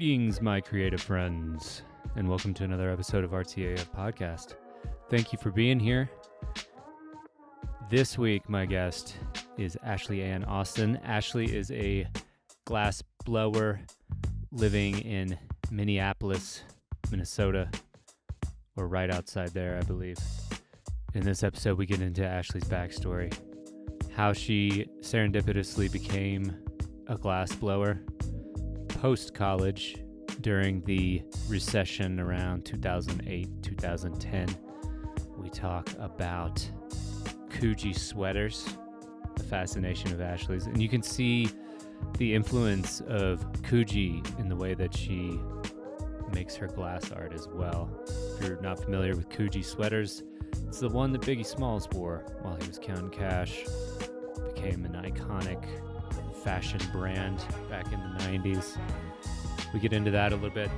Greetings, my creative friends, and welcome to another episode of Artsy podcast. Thank you for being here. This week, my guest is Ashley Ann Austin. Ashley is a glass blower living in Minneapolis, Minnesota, or right outside there, I believe. In this episode, we get into Ashley's backstory, how she serendipitously became a glass blower post-college during the recession around 2008-2010. We talk about Coogi sweaters, the fascination of Ashley's, and you can see the influence of Coogi in the way that she makes her glass art as well. If you're not familiar with Coogi sweaters, it's the one that Biggie Smalls wore while he was counting cash. Became an iconic fashion brand back in the 90s. We get into that a little bit.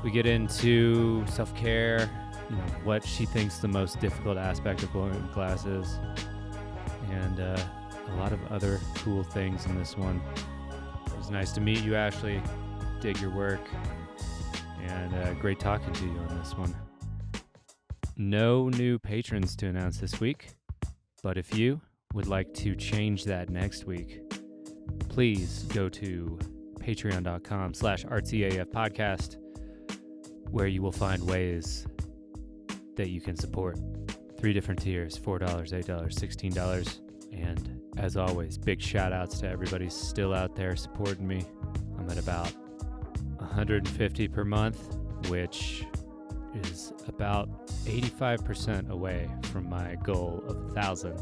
We get into self-care, what she thinks the most difficult aspect of blowing glass is, and a lot of other cool things in this one. It was nice to meet you, Ashley. Dig your work, and great talking to you on this one. No new patrons to announce this week, but if you would like to change that next week, please go to patreon.com/artsyaf podcast, where you will find ways that you can support 3 different tiers: $4, $8, $16. And as always, big shout outs to everybody still out there supporting me. I'm at about $150 per month, which is about 85% away from my goal of 1,000.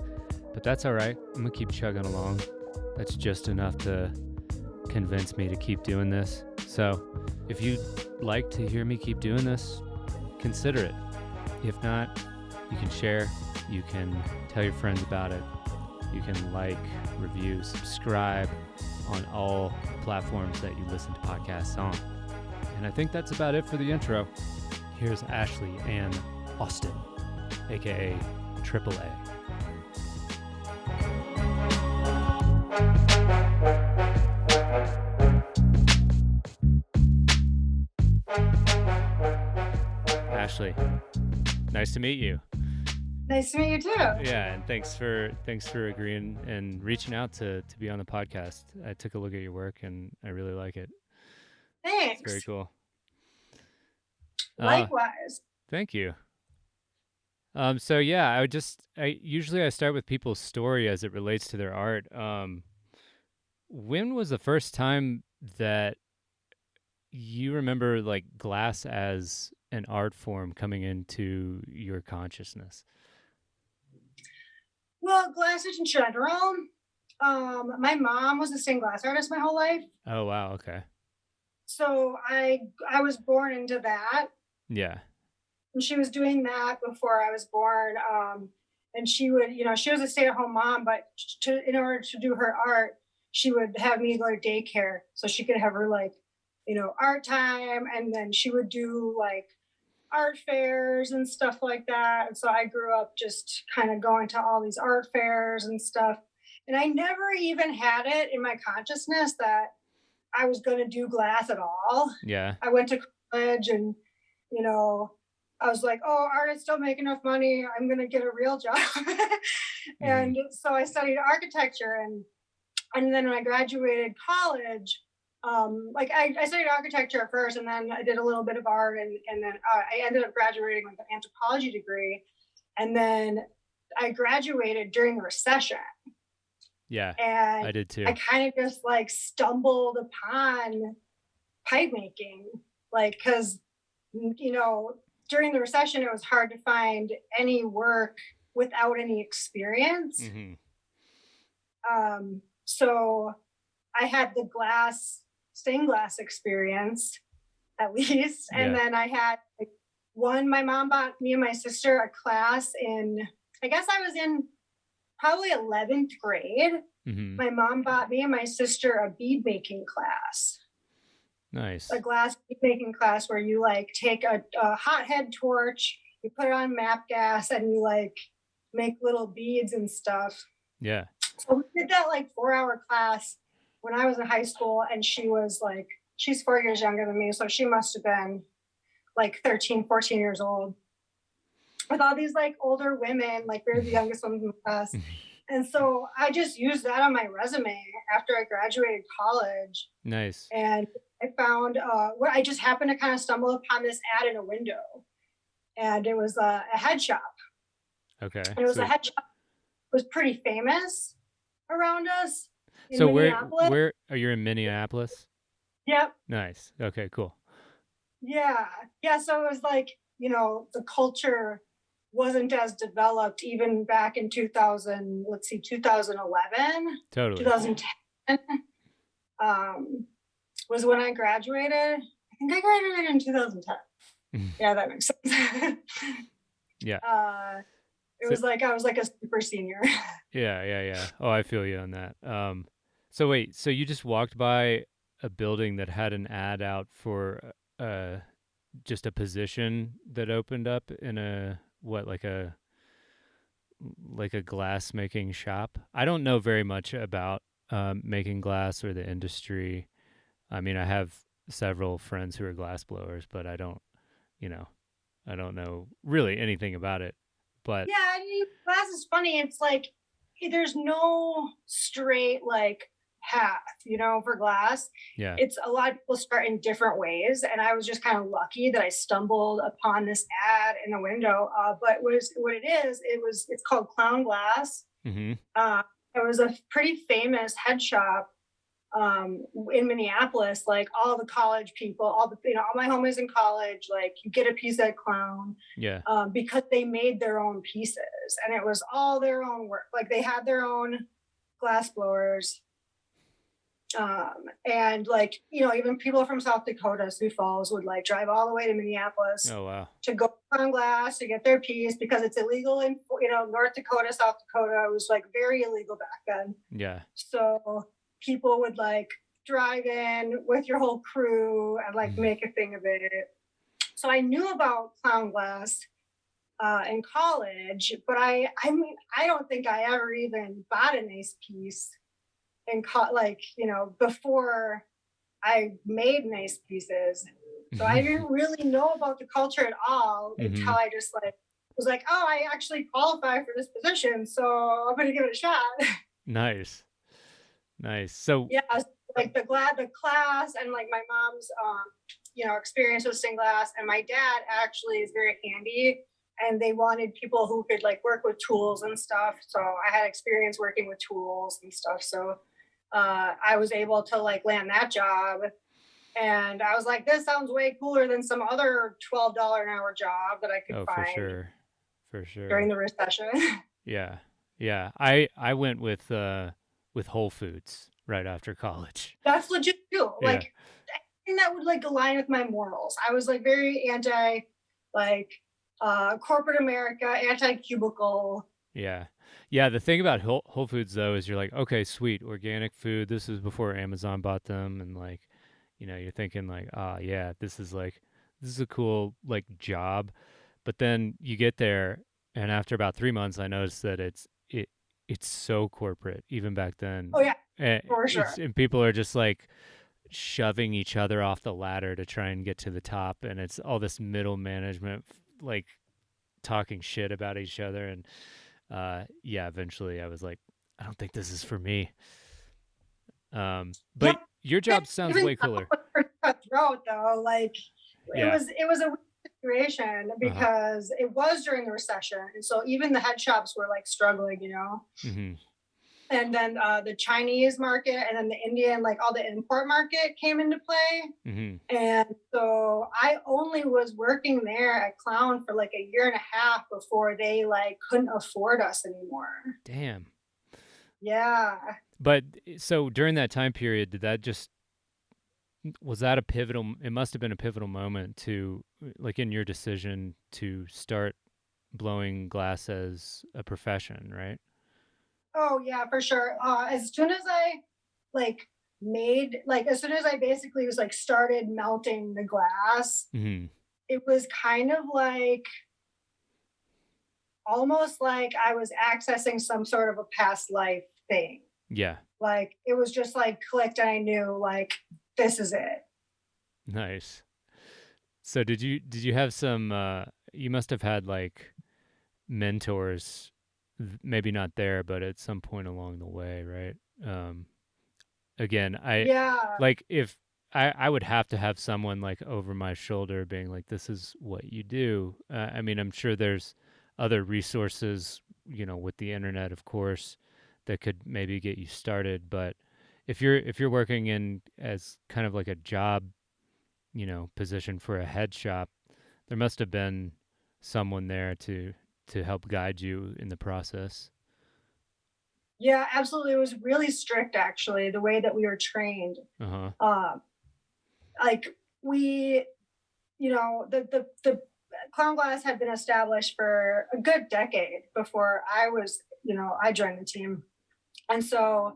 But that's all right. I'm gonna keep chugging along. That's just enough to convince me to keep doing this. So if you'd like to hear me keep doing this, consider it. If not, you can share, you can tell your friends about it, you can like, review, subscribe on all platforms that you listen to podcasts on. And I think that's about it for the intro. Here's Ashley Ann Austin, aka AAA. Ashley, nice to meet you. Nice to meet you too. Yeah, and thanks for agreeing and reaching out to be on the podcast. I took a look at your work and I really like it. Thanks. It's very cool. Likewise. Thank you. So yeah, I usually start with people's story as it relates to their art. When was the first time that you remember like glass as an art form coming into your consciousness? Well, glass in general. My mom was a stained glass artist my whole life. Oh wow, okay. So I was born into that. Yeah. And she was doing that before I was born. And she would, she was a stay-at-home mom, but in order to do her art, she would have me go to daycare so she could have her art time, and then she would do like art fairs and stuff like that. And so I grew up just kind of going to all these art fairs and stuff. And I never even had it in my consciousness that I was going to do glass at all. Yeah. I went to college and, I was like, oh, artists don't make enough money. I'm going to get a real job. And so I studied architecture. And then when I graduated college, I studied architecture at first, and then I did a little bit of art, and then I ended up graduating with an anthropology degree, and then I graduated during the recession. Yeah, and I did too. I kind of just stumbled upon pipe making, because during the recession it was hard to find any work without any experience. Mm-hmm. So I had the stained glass experience, at least. And then I had my mom bought me and my sister a class in, I guess I was in probably 11th grade. Mm-hmm. My mom bought me and my sister a bead making class. Nice. A glass bead making class where you take a hothead torch, you put it on MAP gas, and you make little beads and stuff. Yeah. So we did that 4-hour class when I was in high school, and she was she's 4 years younger than me, so she must have been like 13, 14 years old. With all these like older women, like we were the youngest ones in the class. And so I just used that on my resume after I graduated college. Nice. And I found where I just happened to kind of stumble upon this ad in a window. And it was a head shop. Okay. And it was a head shop that was pretty famous around us in So Minneapolis. where are you in Minneapolis? Yep. Nice. Okay, cool. Yeah. Yeah. So it was like, you know, the culture wasn't as developed even back in 2011, Totally. 2010 was when I graduated. I think I graduated in 2010. Yeah, that makes sense. Yeah. It was like I was like a super senior. Yeah. Oh, I feel you on that. So wait, so you just walked by a building that had an ad out for just a position that opened up in a like a glass making shop? I don't know very much about making glass or the industry. I mean, I have several friends who are glass blowers, but I don't know really anything about it. But yeah, I mean, glass is funny. It's like there's no straight like path, you know, for glass. yeah, It's a lot of people start in different ways, and I was just kind of lucky that I stumbled upon this ad in the window. But what it is, it's called Clown Glass. mm-hmm. It was a pretty famous head shop in Minneapolis. Like all the college people, all my homies in college, like you get a piece at Clown, Yeah, because they made their own pieces, and it was all their own work. Like they had their own glass blowers. And like, you know, even people from South Dakota, Sioux Falls would like drive all the way to Minneapolis oh wow, to go on glass to get their piece because it's illegal in, you know, North Dakota, South Dakota. It was like very illegal back then. yeah, So people would like drive in with your whole crew and like make a thing of it. So I knew about Clown Glass in college, but I mean, I don't think I ever even bought a nice piece and like, you know, before I made nice pieces. So I didn't really know about the culture at all until I just like was like, oh, I actually qualify for this position, so I'm gonna give it a shot. Nice. So Yeah, like the class and like my mom's you know, experience with stained glass, and my dad actually is very handy, and they wanted people who could like work with tools and stuff. So I had experience working with tools and stuff. So I was able to like land that job, and I was like, this sounds way cooler than some other $12 an hour job that I could find for sure during the recession. Yeah. I went with Whole Foods right after college. That's legit too. Yeah. Like anything that would like align with my morals. I was like very anti like corporate America, anti-cubicle. Yeah, the thing about Whole Foods though is you're like, okay, sweet, organic food. This is before Amazon bought them, and like, you know, you're thinking like, yeah, this is a cool like job. But then you get there, and after about 3 months, I noticed that it's so corporate, even back then. Oh yeah, and for sure. And people are just like shoving each other off the ladder to try and get to the top, and it's all this middle management like talking shit about each other, and yeah, eventually I was like, I don't think this is for me. But yeah, your job sounds way cooler. Cutthroat though, like Yeah. it was a weird situation because it was during the recession, and so even the head shops were like struggling, you know. Mm-hmm. And then the Chinese market and then the Indian, like all the import market came into play. Mm-hmm. And so I only was working there at Clown for like a year and a half before they like couldn't afford us anymore. Damn. Yeah. But so during that time period, was that a pivotal? It must have been a pivotal moment to like in your decision to start blowing glass as a profession, right? Oh yeah, for sure. As soon as I like as soon as I basically was like started melting the glass, it was kind of like almost like I was accessing some sort of a past life thing. Yeah. Like it was just like clicked, and I knew like this is it. Nice. So did you have some you must have had like mentors, maybe not there, but at some point along the way, right? Um Again, I Yeah. like if I would have to have someone like over my shoulder being like, this is what you do. I mean, I'm sure there's other resources, with the internet, of course, that could maybe get you started. But if you're working in as kind of like a job, position for a head shop, there must have been someone there to help guide you in the process. Yeah, absolutely. It was really strict, actually, the way that we were trained. Uh-huh. Um, like we, the clown glass had been established for a good decade before I joined the team. And so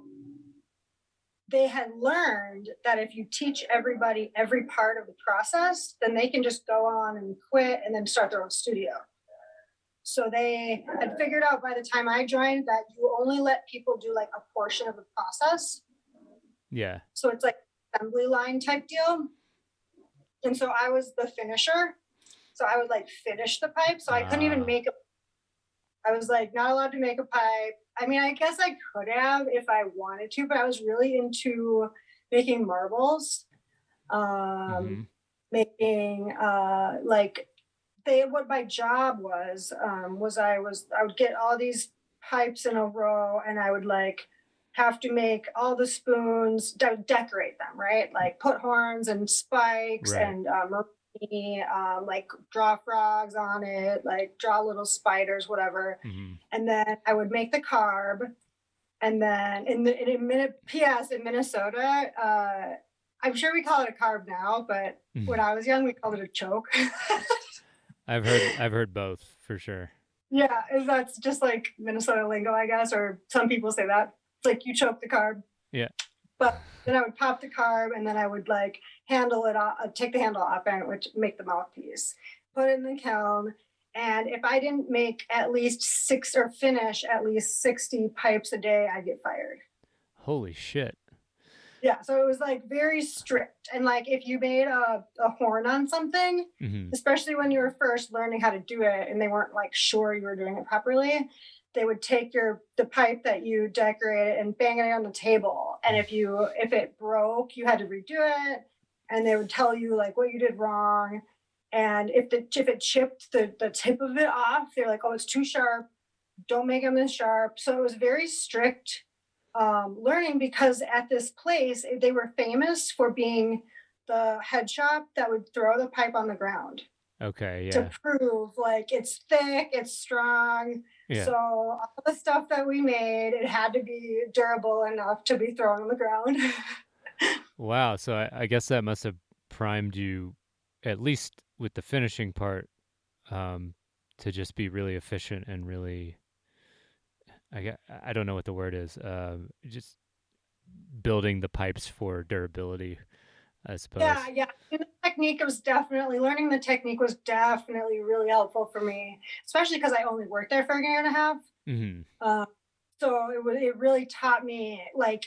they had learned that if you teach everybody every part of the process, then they can just go on and quit and then start their own studio. So they had figured out by the time I joined that you only let people do like a portion of the process. Yeah. So it's like assembly line type deal. And so I was the finisher. So I would like finish the pipe. So I couldn't even Ah. make I was like not allowed to make a pipe. I mean, I guess I could have if I wanted to, but I was really into making marbles, Mm-hmm. making like what my job I would get all these pipes in a row and I would like have to make all the spoons, decorate them, right? Like put horns and spikes Right. and like draw frogs on it, like draw little spiders, whatever. Mm-hmm. And then I would make the carb. And then in Minnesota, I'm sure we call it a carb now, but when I was young, we called it a choke. I've heard both for sure. Yeah, that's just like Minnesota lingo, I guess, or some people say that. It's like you choke the carb. Yeah. But then I would pop the carb and then I would like handle it off, take the handle off and which make the mouthpiece, put it in the kiln. And if I didn't make at least finish at least 60 pipes a day, I'd get fired. Holy shit. Yeah, so it was like very strict. And like if you made a horn on something, Mm-hmm. especially when you were first learning how to do it and they weren't like sure you were doing it properly, they would take the pipe that you decorated and bang it on the table. And if it broke, you had to redo it. And they would tell you like what you did wrong. And if it chipped the tip of it off, they're like, oh, it's too sharp. Don't make them this sharp. So it was very strict learning because at this place they were famous for being the head shop that would throw the pipe on the ground Okay, to yeah. prove like it's thick, it's strong. Yeah. So all the stuff that we made, it had to be durable enough to be thrown on the ground. Wow, so I guess that must have primed you, at least with the finishing part, um, to just be really efficient and really, I don't know what the word is, just building the pipes for durability, I Yeah, suppose. yeah. And learning the technique was definitely really helpful for me, especially because I only worked there for a year and a half. Mm-hmm. Uh, so it really taught me like,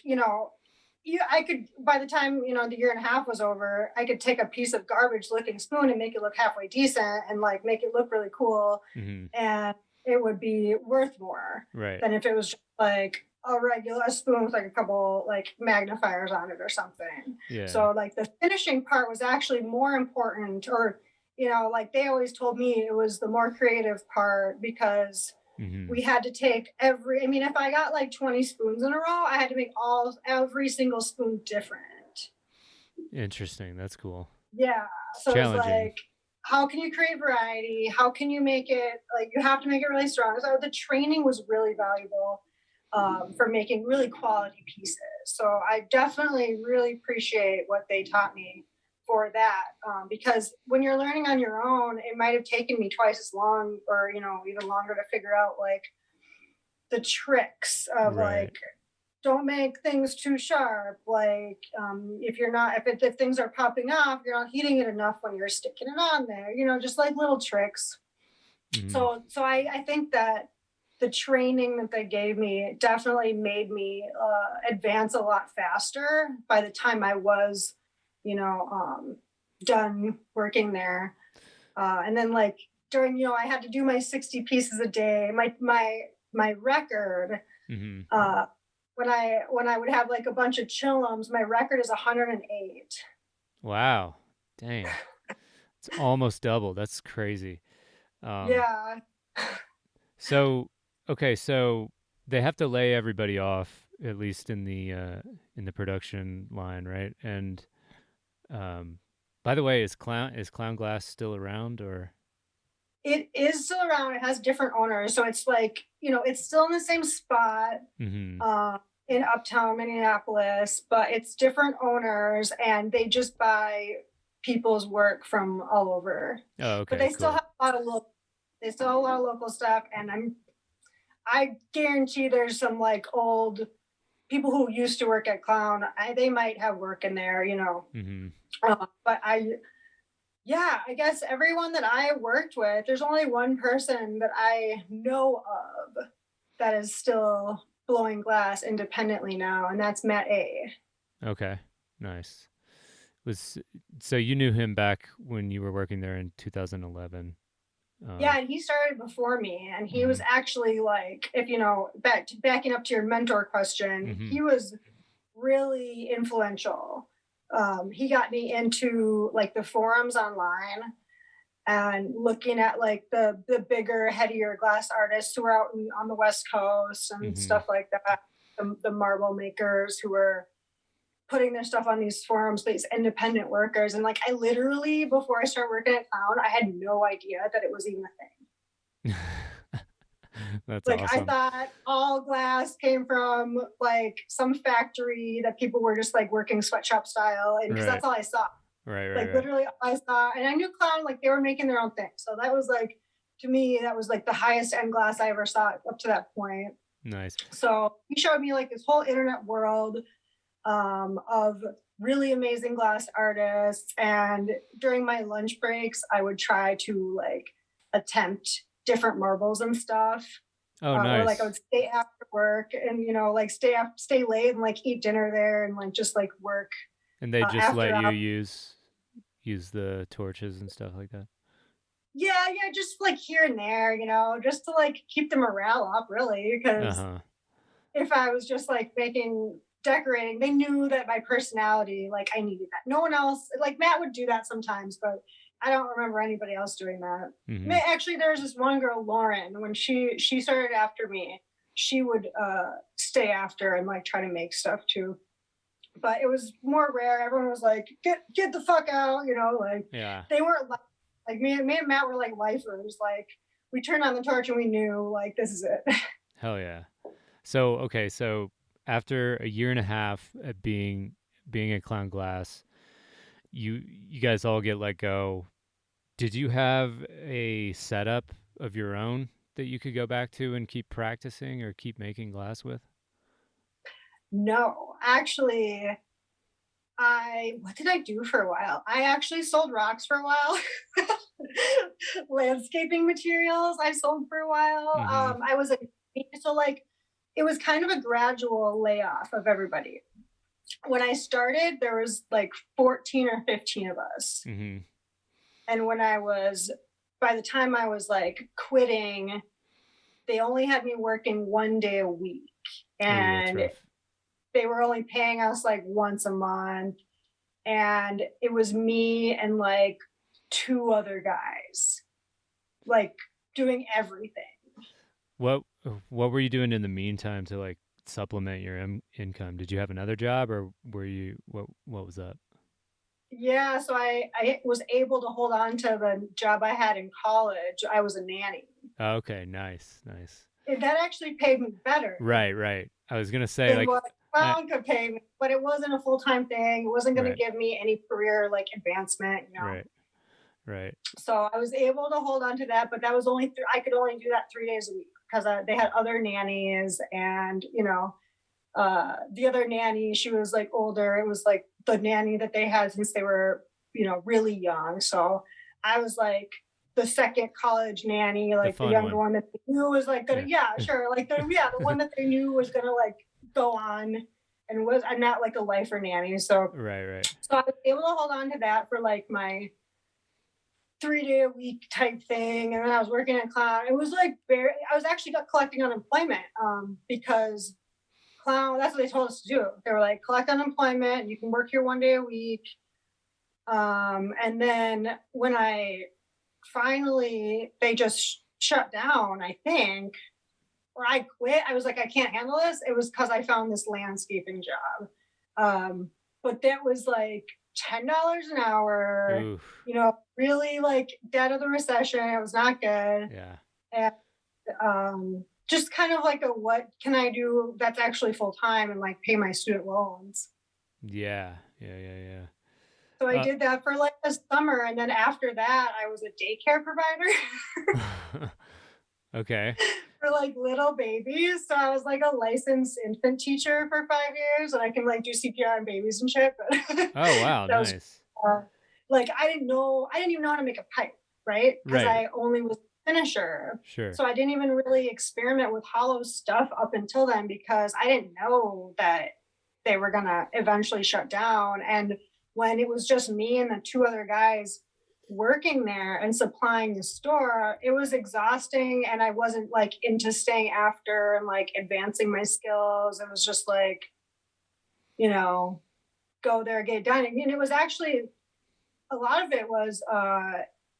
I could, by the time, the year and a half was over, I could take a piece of garbage looking spoon and make it look halfway decent and like make it look really cool. Mm-hmm. And it would be worth more Right. than if it was just like a regular spoon with like a couple like magnifiers on it or something. Yeah. So like the finishing part was actually more important, or, like they always told me it was the more creative part because Mm-hmm. we had to take if I got like 20 spoons in a row, I had to make every single spoon different. Interesting. That's cool. Yeah. It's So it was challenging. like, how can you create variety? How can you make it like you have to make it really strong? So the training was really valuable for making really quality pieces. So I definitely really appreciate what they taught me for that because when you're learning on your own, it might have taken me twice as long or even longer to figure out like the tricks of Right. like don't make things too sharp. Like if things are popping off, you're not heating it enough when you're sticking it on there. Just like little tricks. Mm-hmm. So I think that the training that they gave me definitely made me advance a lot faster by the time I was, you know, um, done working there. And then like during, you know, I had to do my 60 pieces a day. My record, when I would have like a bunch of chillums, my record is 108. Wow. Dang. It's almost double. That's crazy. Yeah. So, okay, so they have to lay everybody off, at least in the production line, right? And by the way, is Clown Glass still around, or? It is still around. It has different owners. So it's like, you know, it's still in the same spot in uptown Minneapolis, but it's different owners and they just buy people's work from all over. Oh, okay, but they cool. still have a lot of local stuff. And I guarantee there's some like old people who used to work at Clown. They might have work in there, you know. But I guess everyone that I worked with, there's only one person that I know of that is still blowing glass independently now, and that's Matt A. Okay, nice. So you knew him back when you were working there in 2011? Yeah, and he started before me, and he was actually like, if you know, backing up to your mentor question, he was really influential. He got me into like the forums online and looking at like the bigger, headier glass artists who were out on the West Coast and stuff like that. The marble makers who were putting their stuff on these forums, these independent workers. And like, I literally, before I started working at Clown, I had no idea that it was even a thing. That's like, awesome. I thought all glass came from like some factory that people were just like working sweatshop style. And because that's all I saw. Right. Literally all I saw. And I knew Clown, like they were making their own thing. So that was like, to me, that was like the highest end glass I ever saw up to that point. Nice. So he showed me like this whole internet world of really amazing glass artists. And during my lunch breaks, I would try to like attempt different marbles and stuff. Oh, nice. Or like I would stay after work and, you know, like stay late and like eat dinner there and like just like work. And they just let you use the torches and stuff like that? Yeah, just like here and there, you know, just to like keep the morale up, really. Because if I was just like decorating, they knew that my personality, like I needed that. No one else, like Matt would do that sometimes, but I don't remember anybody else doing that. Actually, there was this one girl, Lauren, when she started after me, she would stay after and like try to make stuff too. But it was more rare. Everyone was like, get the fuck out, you know, like they weren't like me and Matt were like lifers. Like we turned on the torch and we knew like this is it. Hell yeah. So okay, so after a year and a half at being at Clown Glass, you guys all get let go. Did you have a setup of your own that you could go back to and keep practicing or keep making glass with? No, actually, what did I do for a while? I actually sold rocks for a while. Landscaping materials I sold for a while. I was so like it was kind of a gradual layoff of everybody. When I started, there was like 14 or 15 of us. And by the time I was like quitting, they only had me working 1 day a week. And they were only paying us like once a month. And it was me and like 2 other guys, like doing everything. What were you doing in the meantime to like supplement your income? Did you have another job, or were you what was that? Yeah, so I was able to hold on to the job I had in college. I was a nanny. Okay, nice. And that actually paid me better. Right. I was gonna say like what Clown could pay me, but it wasn't a full-time thing. It wasn't going to give me any career like advancement, you know. Right. So I was able to hold on to that, but that was I could only do that 3 days a week because they had other nannies, and you know, the other nanny, she was like older. It was like the nanny that they had since they were, you know, really young. So I was like the second college nanny, like the younger one that they knew was like gonna, like the one that they knew was gonna like go on and I'm not like a lifer nanny. So Right. I was able to hold on to that for like my 3 day a week type thing. And then I was working at Clown. It was like I was actually collecting unemployment because Clown, that's what they told us to do. They were like, collect unemployment. You can work here 1 day a week. And then when they just shut down, I think, or I quit. I was like, I can't handle this. It was because I found this landscaping job. But that was like $10 an hour, Oof. really like dead of the recession. It was not good. Yeah. And just kind of like what can I do that's actually full time and like pay my student loans. Yeah. So I did that for like a summer. And then after that, I was a daycare provider. Okay. For like little babies. So I was like a licensed infant teacher for 5 years, and I can like do CPR on babies and shit. But Oh, wow. that was Nice. like I didn't even know how to make a pipe, right? Because Right. I only was a finisher. Sure. So I didn't even really experiment with hollow stuff up until then because I didn't know that they were gonna eventually shut down. And when it was just me and the two other guys working there and supplying the store, it was exhausting, and I wasn't like into staying after and like advancing my skills. It was just like, go there, get it done. And it was actually, a lot of it was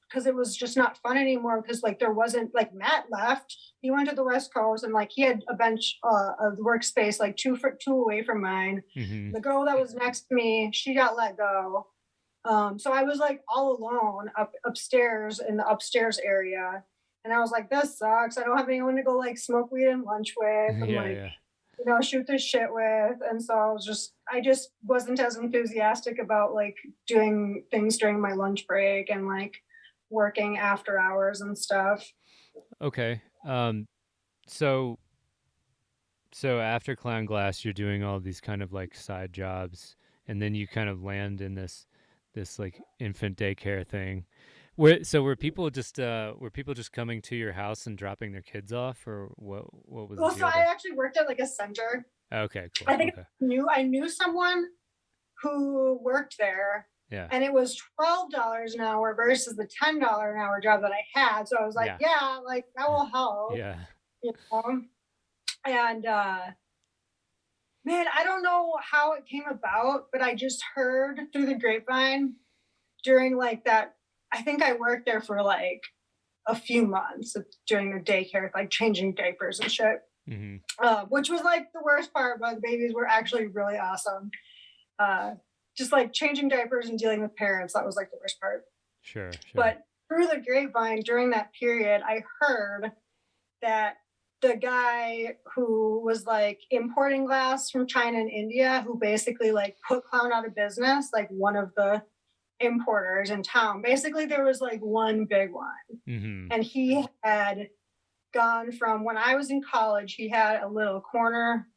because it was just not fun anymore, because like there wasn't, like, Matt left, he went to the West Coast, and like he had a bench, a workspace like two away from mine. Mm-hmm. The girl that was next to me, she got let go. So I was like all alone upstairs in the upstairs area. And I was like, this sucks. I don't have anyone to go like smoke weed and lunch with and shoot this shit with. And so I just wasn't as enthusiastic about like doing things during my lunch break and like working after hours and stuff. Okay. So after Clown Glass, you're doing all these kind of like side jobs, and then you kind of land in this like infant daycare thing. Were people just coming to your house and dropping their kids off, or what was Well, the so deal I there? actually worked at like a center. Okay, cool. I think Okay. I knew someone who worked there. Yeah. And it was $12 an hour versus the $10 an hour job that I had. So I was like, yeah like that will help. Yeah. And man, I don't know how it came about, but I just heard through the grapevine during like that. I think I worked there for like a few months during the daycare, like changing diapers and shit. Mm-hmm. Which was like the worst part, but the babies were actually really awesome. Just like changing diapers and dealing with parents, that was like the worst part. Sure. But through the grapevine during that period, I heard that the guy who was like importing glass from China and India, who basically like put Clown out of business, like one of the importers in town, basically there was like one big one. Mm-hmm. And he had gone from, when I was in college, he had a little corner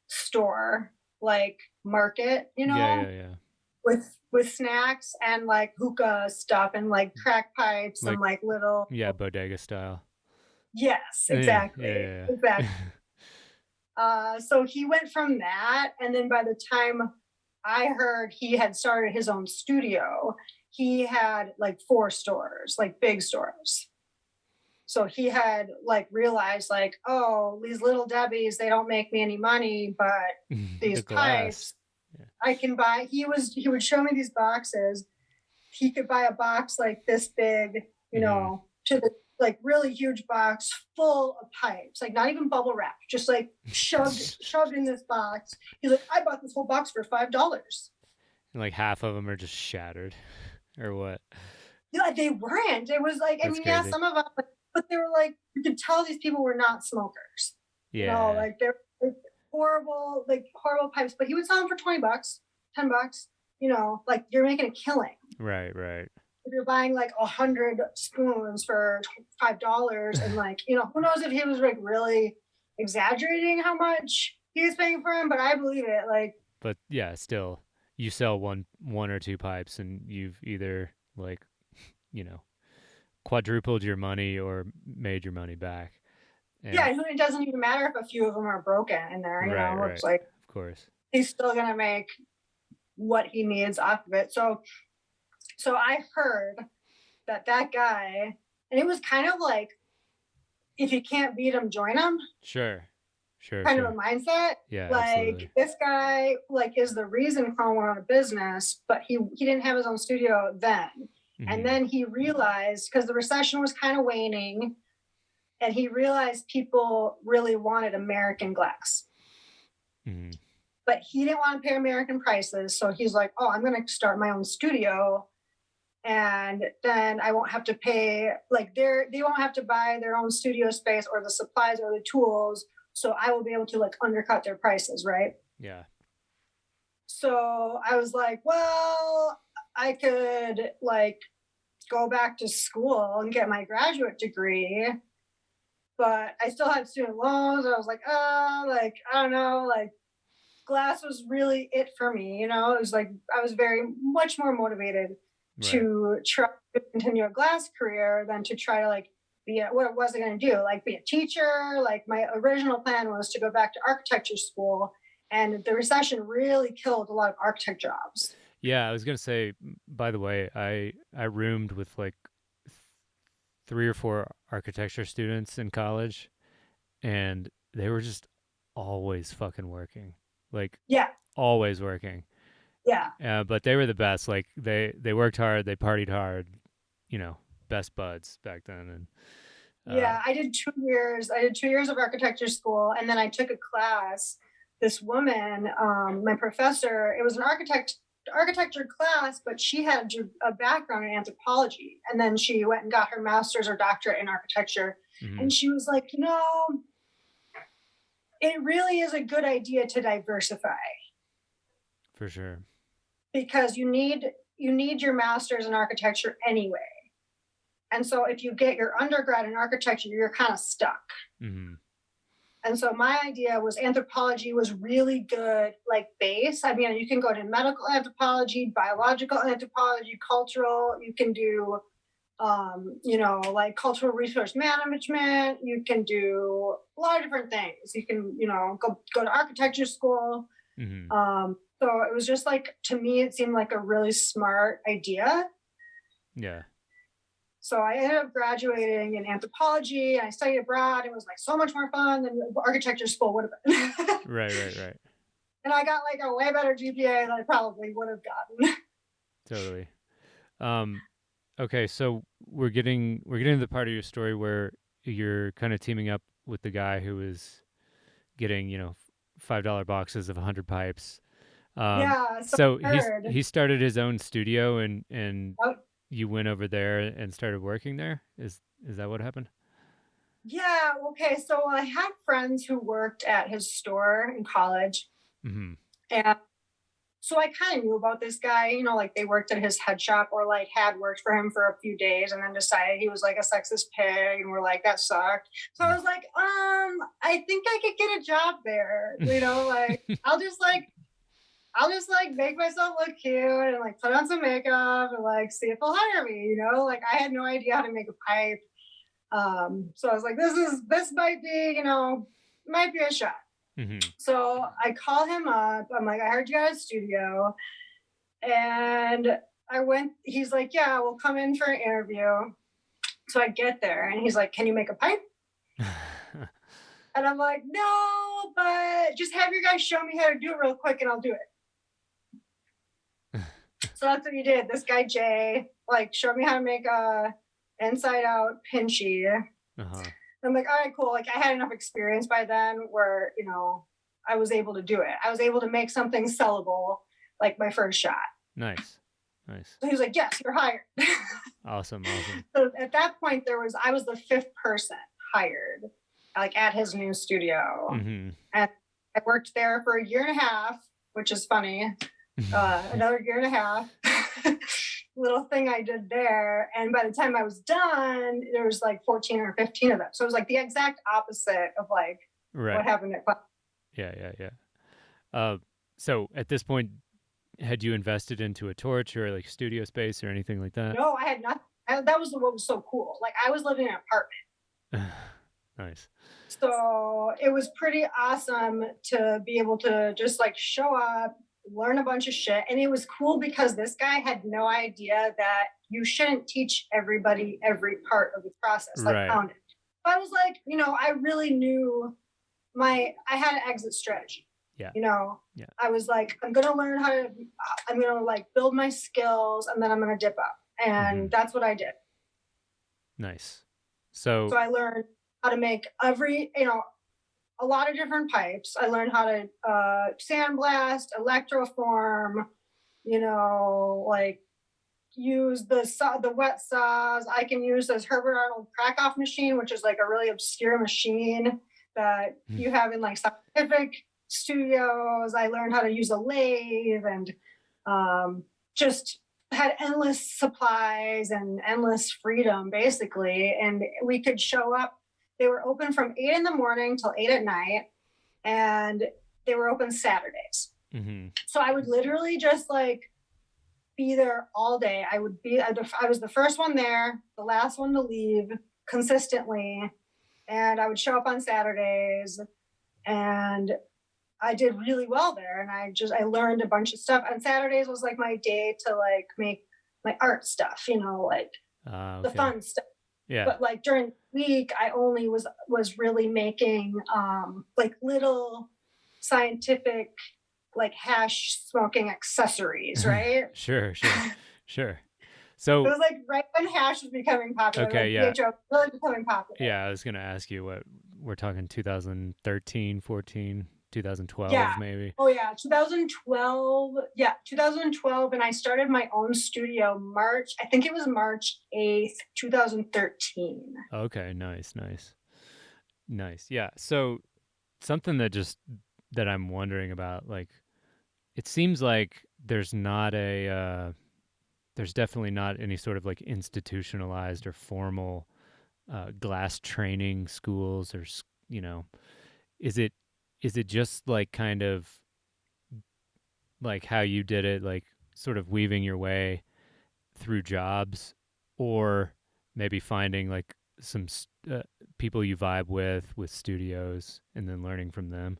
store, like market, Yeah. with snacks and like hookah stuff and like crack pipes and like little bodega style. Yes, exactly. Yeah. Exactly. So he went from that, and then by the time I heard he had started his own studio, he had like 4 stores, like big stores. So he had like realized like, oh, these little Debbies, they don't make me any money, but these pipes I can buy. He would show me these boxes. He could buy a box like this big, to the like really huge box full of pipes, like not even bubble wrap, just like shoved in this box. He's like, I bought this whole box for $5. And like half of them are just shattered, or what? Yeah, they weren't. It was like, That's crazy. some of them, but they were like, you could tell these people were not smokers. Yeah. Like they're horrible pipes. But he would sell them for $20, $10. Like you're making a killing. Right. If you're buying like 100 spoons for $5, and like, who knows if he was like really exaggerating how much he was paying for him, but I believe it. Like, but yeah, still, you sell one or two pipes, and you've either like, quadrupled your money or made your money back. And it doesn't even matter if a few of them are broken in there. Right. It's like, of course. he's still gonna make what he needs off of it. So I heard that guy, and it was kind of like, if you can't beat him, join him. Sure. Kind of a mindset. Yeah, like absolutely. This guy is the reason Clone went out of business, but he didn't have his own studio then. And then he realized, because the recession was kind of waning, and he realized people really wanted American glass. But he didn't want to pay American prices. So he's like, oh, I'm going to start my own studio. And then I won't have to pay, they won't have to buy their own studio space or the supplies or the tools. So I will be able to undercut their prices, right? Yeah. So I was like, well, I could go back to school and get my graduate degree, but I still had student loans. I was like, I don't know, glass was really it for me. It was I was very much more motivated to try to continue a glass career than to try to be what was I going to do? Be a teacher. My original plan was to go back to architecture school, and the recession really killed a lot of architect jobs. Yeah, I was going to say, by the way, I roomed with 3 or 4 architecture students in college, and they were just always fucking working. Always working. Yeah. But they were the best. They worked hard, they partied hard, best buds back then. And yeah, I did 2 years. I did 2 years of architecture school, and then I took a class. This woman, my professor, it was an architecture class, but she had a background in anthropology, and then she went and got her master's or doctorate in architecture. And she was like, it really is a good idea to diversify. For sure. Because you need your master's in architecture anyway. And so if you get your undergrad in architecture, you're kind of stuck. And so my idea was anthropology was really good, base. I mean, you can go to medical anthropology, biological anthropology, cultural. You can do, cultural resource management. You can do a lot of different things. You can, go to architecture school. So it was just to me, it seemed like a really smart idea. Yeah. So I ended up graduating in anthropology, and I studied abroad. It was so much more fun than architecture school would have been. Right. And I got a way better GPA than I probably would have gotten. Totally. Okay, so we're getting to the part of your story where you're kind of teaming up with the guy who is getting, $5 boxes of 100 pipes. Yeah. So he started his own studio, and you went over there and started working there. Is that what happened? Yeah. Okay. So I had friends who worked at his store in college, and so I kind of knew about this guy. They worked at his head shop, or had worked for him for a few days, and then decided he was a sexist pig, and we're that sucked. So I was like, I think I could get a job there. I'll just make myself look cute and put on some makeup and see if they'll hire me. I had no idea how to make a pipe. So I was like, this might be, might be a shot. So I call him up. I'm like, I heard you got a studio. And he's like, yeah, we'll come in for an interview. So I get there, and he's like, can you make a pipe? And I'm like, no, but just have your guys show me how to do it real quick, and I'll do it. So that's what he did. This guy, Jay, showed me how to make a inside out pinchy. I'm like, all right, cool. I had enough experience by then where, I was able to do it. I was able to make something sellable, my first shot. Nice. So he was like, yes, you're hired. Awesome. So at that point I was the 5th person hired, at his new studio. And I worked there for a year and a half, which is funny. Another year and a half. Little thing I did there, and by the time I was done, there was 14 or 15 of them. So it was the exact opposite of what happened at class. Yeah. So at this point, had you invested into a torch or studio space or anything like that? No, I had nothing. That was what was so cool. I was living in an apartment. Nice. So it was pretty awesome to be able to just like show up, learn a bunch of shit. And it was cool because this guy had no idea that you shouldn't teach everybody every part of the process, like Right. pounding. I was like, I really knew I had an exit strategy. Yeah. You know, Yeah. I was like, I'm gonna learn I'm gonna like build my skills and then I'm gonna dip out. And that's what I did. Nice. So I learned how to make a lot of different pipes. I learned how to sandblast, electroform, like use the wet saws. I can use this Herbert Arnold crack-off machine, which is like a really obscure machine that you have in like scientific studios. I learned how to use a lathe and just had endless supplies and endless freedom basically. And we could show up. They were open from 8 in the morning till 8 at night, and they were open Saturdays. So I would literally just like be there all day. I was the first one there, the last one to leave consistently, and I would show up on Saturdays, and I did really well there. And I learned a bunch of stuff. And Saturdays was like my day to like make my art stuff, like the fun stuff. Yeah. But like during the week, I only was really making like little scientific like hash smoking accessories, right? Sure. So it was like right when hash was becoming popular. Okay, like yeah. BHO was really becoming popular. Yeah, I was gonna ask you what we're talking 2013, 14, 2012 maybe. Oh yeah, 2012. Yeah, 2012, and I started my own studio I think it was March 8th, 2013. Okay, nice. Yeah. So something that I'm wondering about, like, it seems like there's definitely not any sort of like institutionalized or formal glass training schools, or is it just like kind of like how you did it, like sort of weaving your way through jobs, or maybe finding like some people you vibe with studios and then learning from them?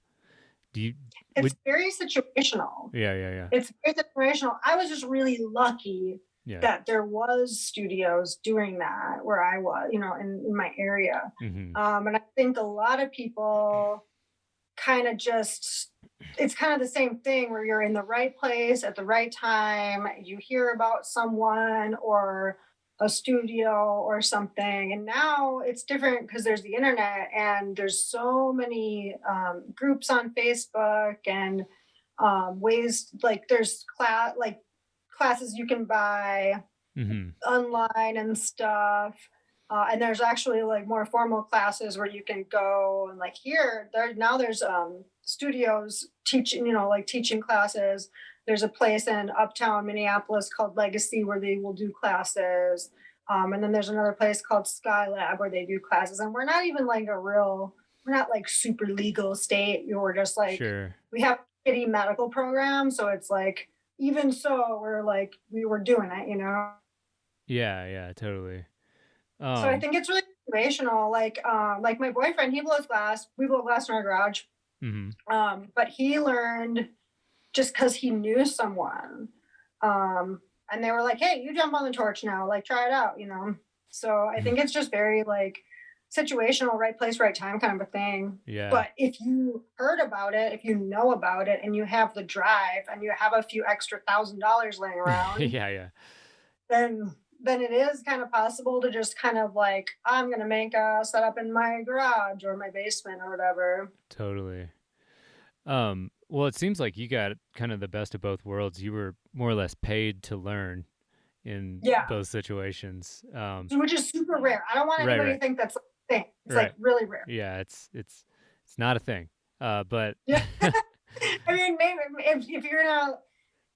It's very situational. Yeah. It's very situational. I was just really lucky that there was studios doing that where I was, in my area. And I think a lot of people kind of it's kind of the same thing where you're in the right place at the right time. You hear about someone or a studio or something. And now it's different because there's the internet and there's so many groups on Facebook and ways, like there's classes you can buy online and stuff. And there's actually like more formal classes where you can go, and like there's studios teaching, teaching classes. There's a place in uptown Minneapolis called Legacy where they will do classes. And then there's another place called Skylab where they do classes. And we're not even like we're not like super legal state. We're just like, we have a shitty medical program. So it's like, even so, we were doing it, Yeah, totally. So I think it's really situational. Like my boyfriend, he blows glass. We blow glass in our garage. But he learned just because he knew someone. And they were like, hey, you jump on the torch now, like try it out, So I think it's just very like situational, right place, right time kind of a thing. Yeah. But if you heard about it, if you know about it and you have the drive and you have a few extra $1,000 laying around, yeah. Then it is kind of possible to just kind of like, I'm going to make a setup in my garage or my basement or whatever. Totally. Well, it seems like you got kind of the best of both worlds. You were more or less paid to learn in both situations. Which is super rare. I don't want anybody to think that's a thing. It's like really rare. Yeah, it's not a thing. But yeah. I mean, maybe if you're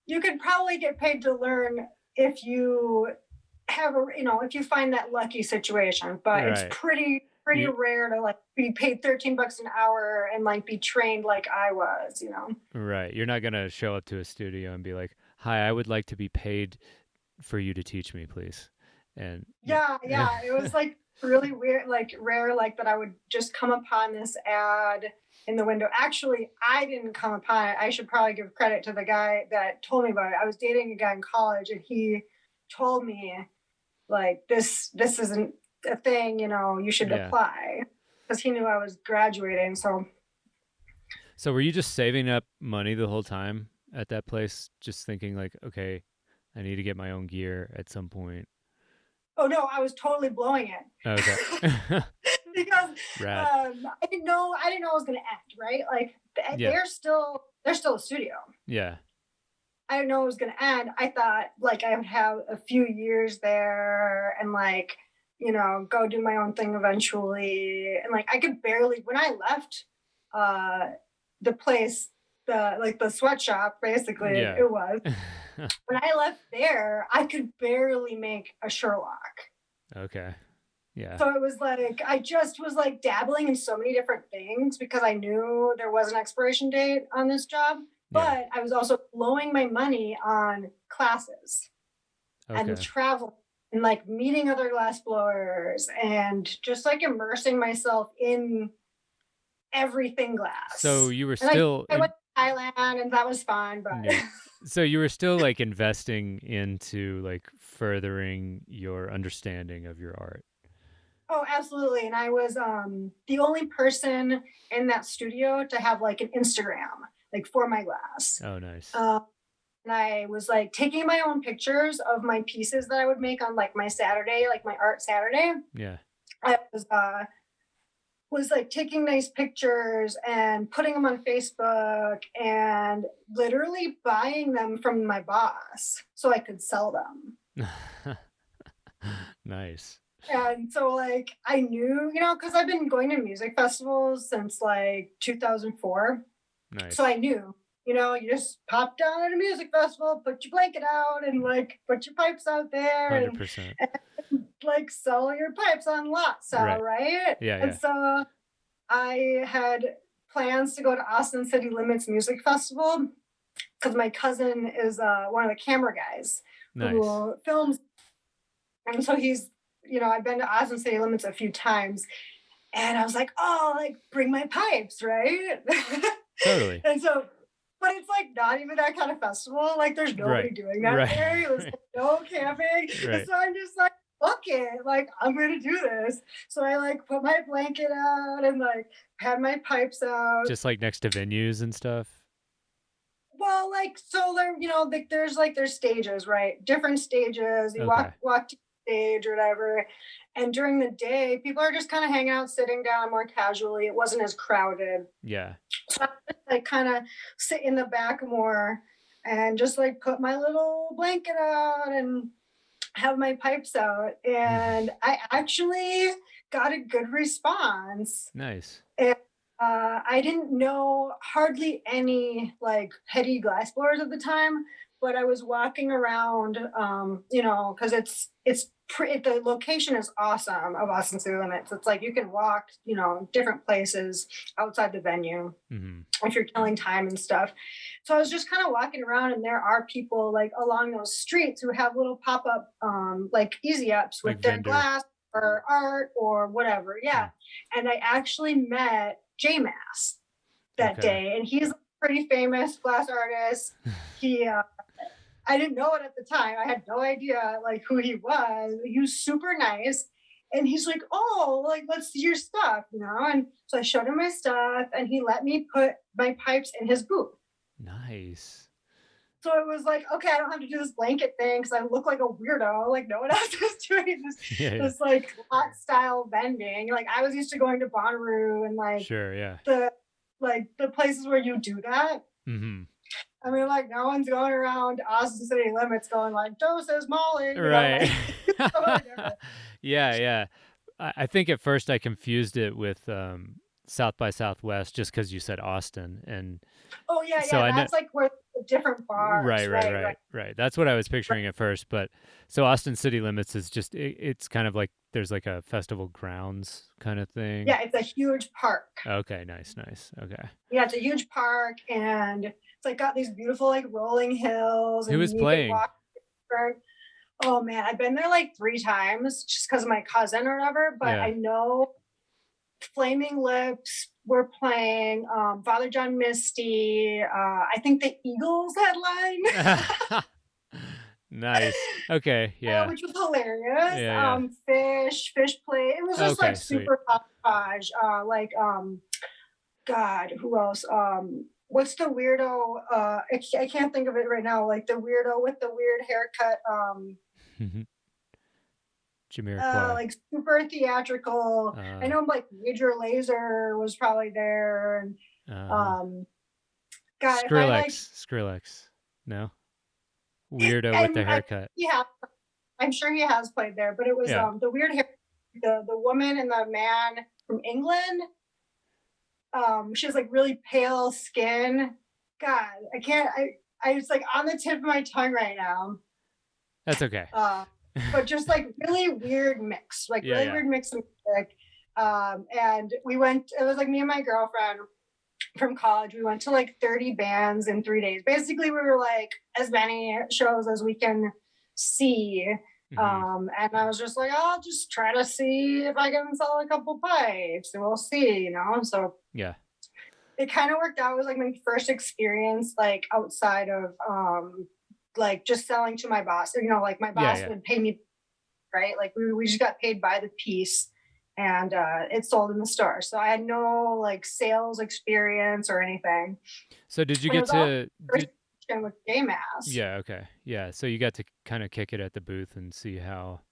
you could probably get paid to learn if you have if you find that lucky situation, but it's pretty rare to like be paid $13 an hour and like be trained like I was, Right. You're not going to show up to a studio and be like, hi, I would like to be paid for you to teach me, please. And yeah. It was like, really weird, like rare, like that I would just come upon this ad in the window. Actually, I didn't come upon it. I should probably give credit to the guy that told me about it. I was dating a guy in college, and he told me like this isn't a thing, you should Yeah. apply, because he knew I was graduating. So So were you just saving up money the whole time at that place, just thinking like, okay, I need to get my own gear at some point? oh no, I was totally blowing Okay. it. Because Rad. I didn't know it was gonna end, right? Like Yeah. they're still a studio. Yeah. I didn't know it was gonna end. I thought like I would have a few years there and like, go do my own thing eventually. And like I could barely, when I left the place, the sweatshop, basically Yeah. it was. When I left there, I could barely make a Sherlock. Okay. Yeah. So it was like I just was like dabbling in so many different things because I knew there was an expiration date on this job, Yeah. but I was also blowing my money on classes and Okay. travel and like meeting other glass blowers and just like immersing myself in everything glass. So you were And still I went to Thailand and that was fun, but Yeah. So you were still like investing into like furthering your understanding of your art. oh, absolutely. And I was the only person in that studio to have like an Instagram, like for my glass. Oh, nice. And I was like taking my own pictures of my pieces that I would make on like my Saturday, like my art Saturday. Yeah. I was like taking nice pictures and putting them on Facebook and literally buying them from my boss so I could sell them. Nice. And so like I knew, because I've been going to music festivals since like 2004. Nice. So I knew, you just pop down at a music festival, put your blanket out and like put your pipes out there 100%. and like sell your pipes on lot sale, right? Yeah. And so I had plans to go to Austin City Limits Music Festival because my cousin is one of the camera guys who films. And so he's, I've been to Austin City Limits a few times. And I was like, oh, like bring my pipes, right? Totally. And so, but it's like not even that kind of festival. Like there's nobody doing that there. It was like, no camping. And so I'm just like, fuck it. Like I'm gonna do this. So I like put my blanket out and like had my pipes out. Just like next to venues and stuff. Well, like so there, like there's stages, right? Different stages. You walk to the stage or whatever. And during the day, people are just kind of hanging out, sitting down more casually. It wasn't as crowded. Yeah. So I just like kind of sit in the back more and just like put my little blanket out and have my pipes out. And I actually got a good response. Nice. And I didn't know hardly any like heady glass blowers at the time, but I was walking around, because the location is awesome of Austin City Limits. It's like you can walk, different places outside the venue if you're killing time and stuff. So I was just kind of walking around, and there are people like along those streets who have little pop-up like easy ups with like their glass or art or whatever. Yeah. And I actually met J-Mass that day, and he's a pretty famous glass artist. He I didn't know it at the time. I had no idea like who he was. He was super nice. And he's like, oh, like, let's see your stuff, And so I showed him my stuff and he let me put my pipes in his booth. Nice. So it was like, okay, I don't have to do this blanket thing because I look like a weirdo. Like no one else is doing this, this like lot style vending. Like I was used to going to Bonnaroo and like the places where you do that. I mean, like, no one's going around Austin City Limits going like, doses, Molly. Right. Yeah. I think at first I confused it with South by Southwest just because you said Austin. And oh, yeah, so yeah. That's like where the different bars. Right. That's what I was picturing at first. But so Austin City Limits is just, it's kind of like, there's like a festival grounds kind of thing. Yeah, it's a huge park. Okay, nice. Okay. Yeah, it's a huge park, and it's like got these beautiful like rolling hills. Who is playing? Oh man, I've been there like 3 times just because of my cousin or whatever. But Yeah. I know Flaming Lips were playing, Father John Misty. I think the Eagles headline, Nice. Okay. Yeah. which was hilarious. Yeah. Yeah. Fish play. It was just like Okay. Sweet. super hodgepodge. God, who else? What's the weirdo? I can't think of it right now. Like the weirdo with the weird haircut. Jamiroquai. Like super theatrical. I Uh, know like Major Lazer was probably there, and uh, um, God, if I like, Skrillex. No. Weirdo with the I'm haircut. yeah, I'm sure he has played there, but it was Yeah. the weird hair, the woman and the man from England. She has like really pale skin. God, I can't. I it's like on the tip of my tongue right now. That's okay. Uh, but just like really weird mix, like Yeah. really Yeah. weird mix of music. And we went. It was like me and my girlfriend from college. We went to like 30 bands in 3 days. Basically, we were like as many shows as we can see. Mhm. And I was just like, I'll just try to see if I can sell a couple pipes, and we'll see, So Yeah. it kind of worked out. It was like my first experience, like outside of like just selling to my boss. Like my Yeah. boss Yeah. would pay me, right? Like we just got paid by the piece, and it sold in the store. So I had no like sales experience or anything. So did you And it get was all to first with J Mass. Yeah, okay. Yeah, so you got to kind of kick it at the booth and see how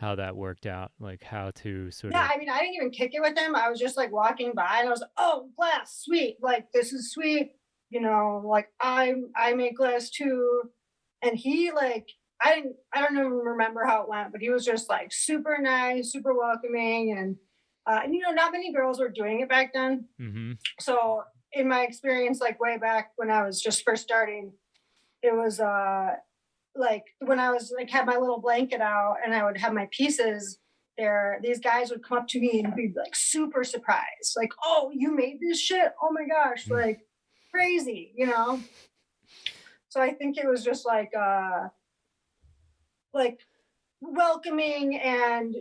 that worked out, like how to sort Yeah, of I mean, I didn't even kick it with him. I was just like walking by, and I was like, "Oh, glass, sweet! Like this is sweet." Like I make glass too, and he like I don't even remember how it went, but he was just like super nice, super welcoming, and not many girls were doing it back then. Mhm. So in my experience, like way back when I was just first starting, it was like when I was like had my little blanket out and I would have my pieces there, these guys would come up to me and be like super surprised, like, "Oh, you made this shit? Oh my gosh, like crazy." So I think it was just like welcoming and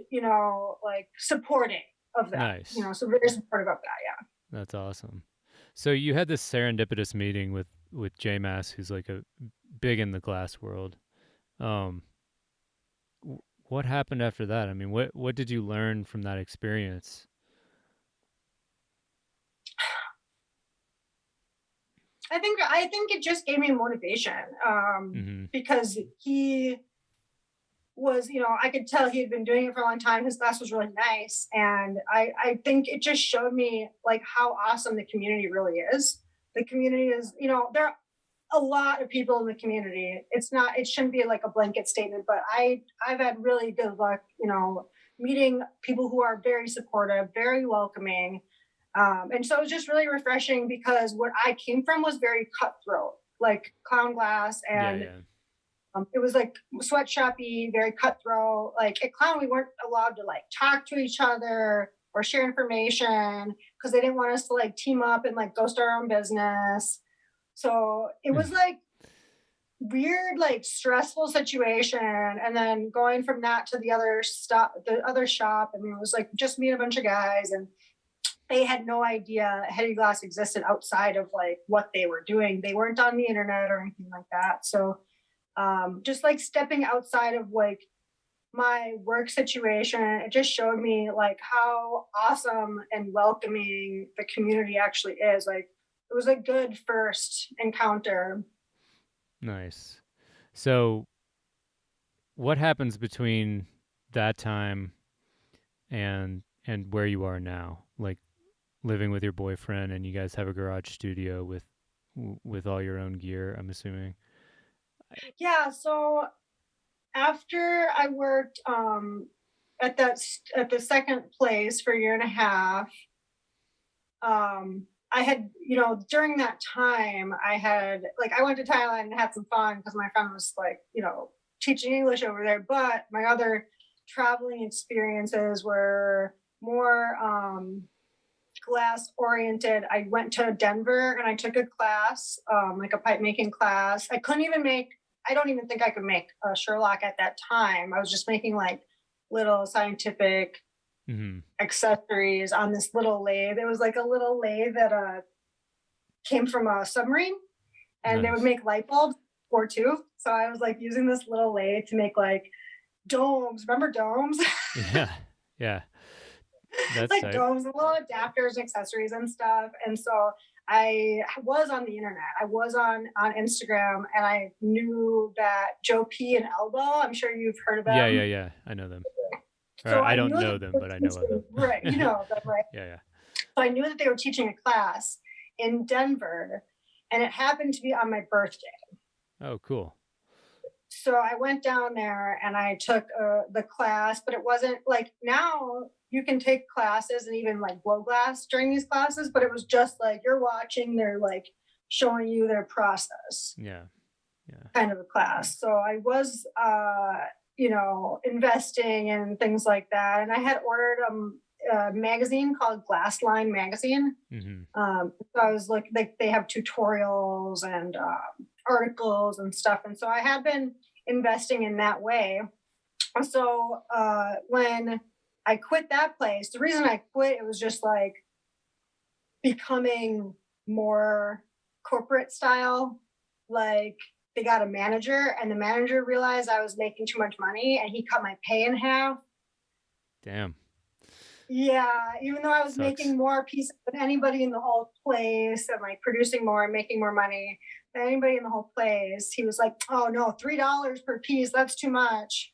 like supporting of that. Nice. So very supportive of that. Yeah. That's awesome. So you had this serendipitous meeting with J Mass, who's like a big in the glass world. Um what happened after that? I mean, what did you learn from that experience? I think it just gave me motivation, Mhm. because he was, I could tell he had been doing it for a long time. His class was really nice. And I think it just showed me like how awesome the community really is. The community is, there are a lot of people in the community. It shouldn't be like a blanket statement, but I've had really good luck, meeting people who are very supportive, very welcoming. And so it was just really refreshing because what I came from was very cutthroat, like clown glass, Yeah, and yeah. it was like sweatshoppy, very cutthroat. Like at Clown, we weren't allowed to like talk to each other or share information because they didn't want us to like team up and like go start our own business. So it was like weird, like stressful situation. And then going from that to the other shop. I mean, it was like just me and a bunch of guys, and they had no idea Heady Glass existed outside of like what they were doing. They weren't on the internet or anything like that. So just like stepping outside of like my work situation, it just showed me like how awesome and welcoming the community actually is. Like it was a good first encounter. Nice. So what happens between that time and where you are now? Like living with your boyfriend and you guys have a garage studio with all your own gear, I'm assuming. Yeah, so after I worked at the second place for a year and a half, I had, during that time, I went to Thailand and had some fun because my friend was like, teaching English over there. But my other traveling experiences were more glass oriented. I went to Denver and I took a class, like a pipe making class. I couldn't even make I don't even think I could make a Sherlock at that time. I was just making like little scientific accessories on this little lathe. It was like a little lathe that came from a submarine, and they would make light bulbs for too. So I was like using this little lathe to make like domes. Remember domes? Yeah. That's like tight. domes, and little adapters and accessories and stuff. And so I was on the internet. I was on Instagram, and I knew that Joe P and Elbow. I'm sure you've heard of them. Yeah. I know them. So I don't know them, but I know of them. Right, you know them, right? Yeah. So I knew that they were teaching a class in Denver, and it happened to be on my birthday. Oh, cool. So I went down there and I took the class, but it wasn't like now you can take classes and even like blow glass during these classes, but it was just like you're watching, they're like showing you their process. Yeah. Kind of a class. So I was, investing in things like that. And I had ordered a magazine called Glassline Magazine. So I was like they have tutorials and articles and stuff. And so I had been investing in that way. So when I quit that place, the reason I quit, it was just like becoming more corporate style. Like they got a manager, and the manager realized I was making too much money, and he cut my pay in half. Damn. Yeah, even though I was making more pieces than anybody in the whole place, and like producing more and making more money than anybody in the whole place, he was like, oh no, $3 per piece, that's too much.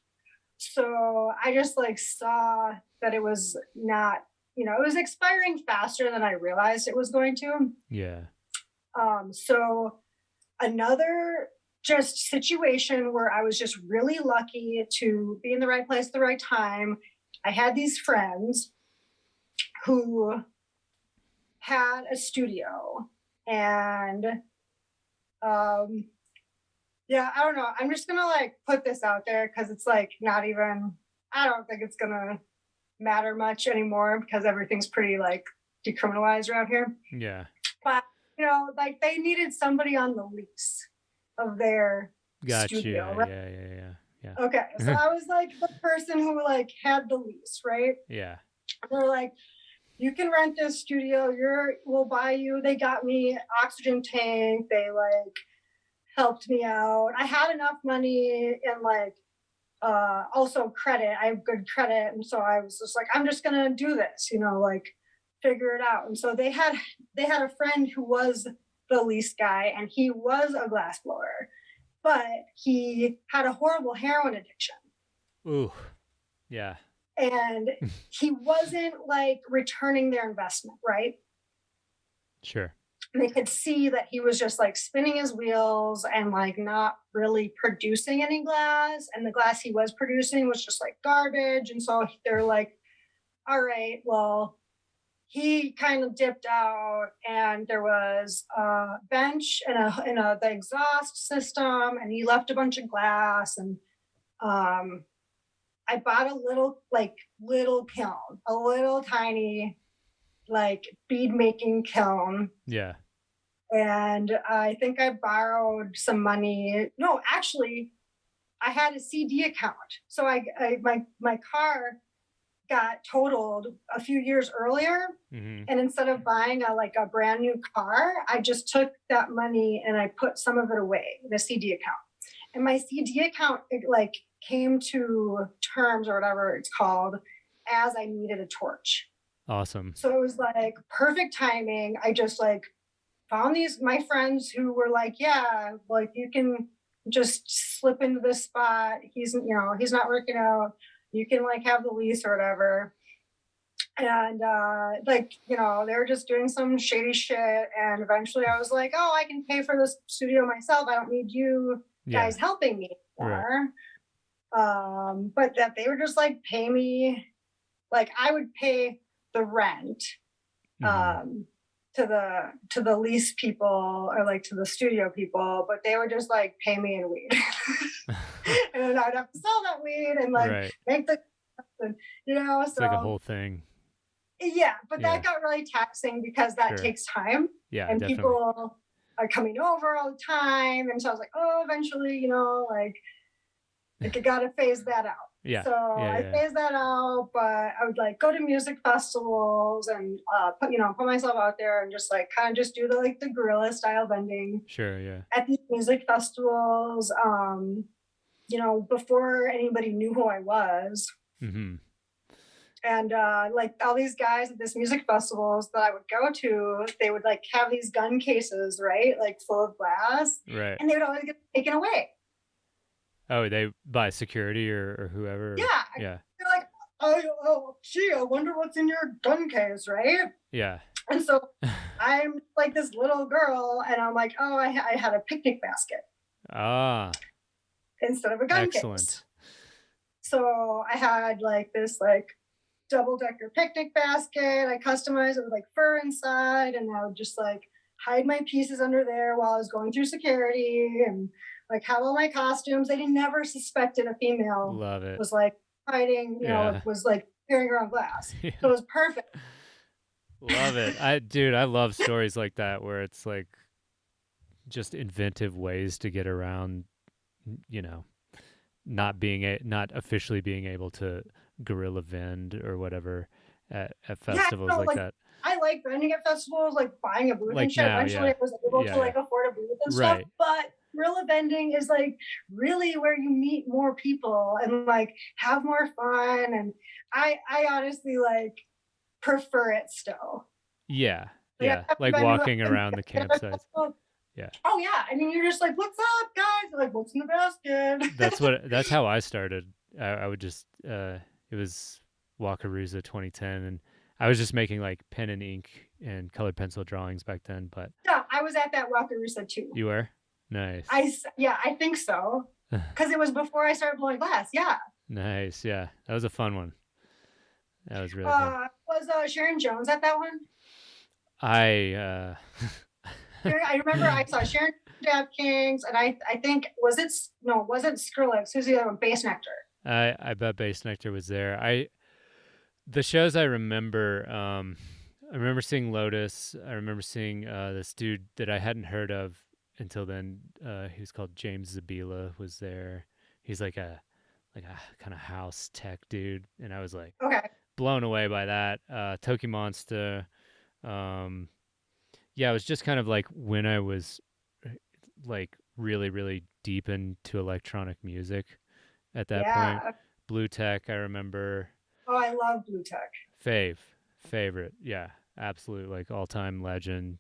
So I just like saw that it was not, it was expiring faster than I realized it was going to. Yeah. So another just situation where I was just really lucky to be in the right place at the right time. I had these friends who had a studio, and I don't know. I'm just gonna like put this out there because it's like not even, I don't think it's gonna matter much anymore because everything's pretty like decriminalized around here. Yeah. But like they needed somebody on the lease of their studio. Right? Yeah. Okay, so I was like the person who like had the lease, right? Yeah. They're like, you can rent this studio. We'll buy you. They got me oxygen tank. They like helped me out. I had enough money and like also credit. I have good credit, and so I was just like, I'm just gonna do this, like figure it out. And so they had a friend who was the lease guy, and he was a glassblower, but he had a horrible heroin addiction. Ooh, yeah. And he wasn't like returning their investment, right? Sure. And they could see that he was just like spinning his wheels and like not really producing any glass. And the glass he was producing was just like garbage. And so they're like, all right, well, he kind of dipped out, and there was a bench and the exhaust system, and he left a bunch of glass. And I bought a little kiln, a little tiny like bead making kiln. Yeah. And I think I borrowed some money. No, actually, I had a CD account. So my car got totaled a few years earlier. And instead of buying a brand new car, I just took that money and I put some of it away in a CD account. And my CD account, it like came to terms, or whatever it's called, as I needed a torch. Awesome. So it was like perfect timing. I just like found my friends who were like, yeah, like you can just slip into this spot. He's not working out. You can like have the lease or whatever. And they were just doing some shady shit. And eventually I was like, oh, I can pay for this studio myself. I don't need you guys helping me anymore. Right. But that they would just like pay me, like I would pay the rent to the lease people, or like to the studio people, but they would just like pay me in weed. And then I'd have to sell that weed and like make the, so it's like a whole thing. Yeah, but that got really taxing because that takes time. Yeah, and definitely. People coming over all the time. And so I was like, oh, eventually, like I gotta phase that out. Yeah. So I Yeah. phased that out, but I would like go to music festivals and put myself out there and just like kind of just do the guerrilla style vending Sure. Yeah. at these music festivals. Before anybody knew who I was. Mm-hmm. And like all these guys at this music festivals that I would go to, they would like have these gun cases, right? Like full of glass. Right. And they would always get taken away. Oh, they by security or whoever. Yeah. Yeah. They're like, oh, gee, I wonder what's in your gun case, right? Yeah. And so I'm like this little girl, and I'm like, oh, I had a picnic basket. Ah. Instead of a gun Excellent. case. So I had like this like double-decker picnic basket. I customized it with like fur inside, and I would just like hide my pieces under there while I was going through security and like have all my costumes. They never suspected a female Love it. was like hiding, was like carrying around glass. Yeah. So it was perfect. Love it. I love stories like that where it's like just inventive ways to get around, not officially being able to guerrilla vend or whatever at festivals like that. I like vending at festivals, like buying a booth Like and shit. now, Eventually, yeah. I was able to like afford a booth and Right. stuff. But guerrilla vending is like really where you meet more people and like have more fun. And I honestly like prefer it still. Yeah. Yeah. Like walking around the campsites. Yeah. Oh yeah. I mean, you're just like, what's up, guys? Like, what's in the basket? That's how I started. I would just it was Wakarusa 2010, and I was just making like pen and ink and colored pencil drawings back then. But yeah, I was at that Wakarusa too. You were? Nice. I think so. Because it was before I started blowing glass. Yeah. Nice. Yeah, that was a fun one. That was really fun. Was Sharon Jones at that one? I remember I saw Sharon Dab Kings, and I think wasn't Skrillex. Who's the other one? Bass Nectar. I bet Bass Nectar was there. The shows I remember seeing Lotus. I remember seeing this dude that I hadn't heard of until then. He was called James Zabila, was there. He's like a kind of house tech dude, and I was like blown away by that. Toki Monster. Yeah, it was just kind of like when I was like really, really deep into electronic music at that point. Blue Tech, I remember. Oh, I love Blue Tech. Favorite. Yeah, absolute like all-time legend.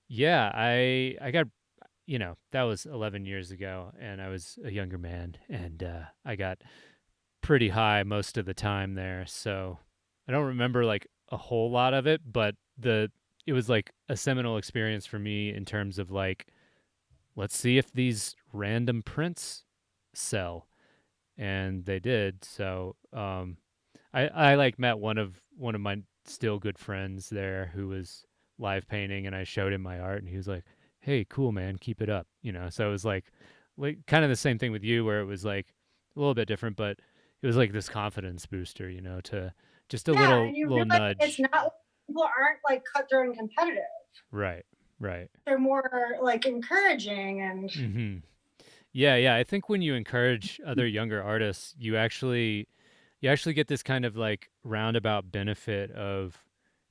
Yeah, I got, that was 11 years ago, and I was a younger man, and I got pretty high most of the time there, so I don't remember like a whole lot of it, but it was like a seminal experience for me in terms of like, let's see if these random prints sell, and they did. So I like met one of my still good friends there who was live painting, and I showed him my art, and he was like, hey, cool, man, keep it up, so it was like kind of the same thing with you, where it was like a little bit different, but it was like this confidence booster, to just a little nudge. It's not, people aren't like cutthroat and competitive. Right. They're more like encouraging and mm-hmm. Yeah. I think when you encourage other younger artists, you actually get this kind of like roundabout benefit of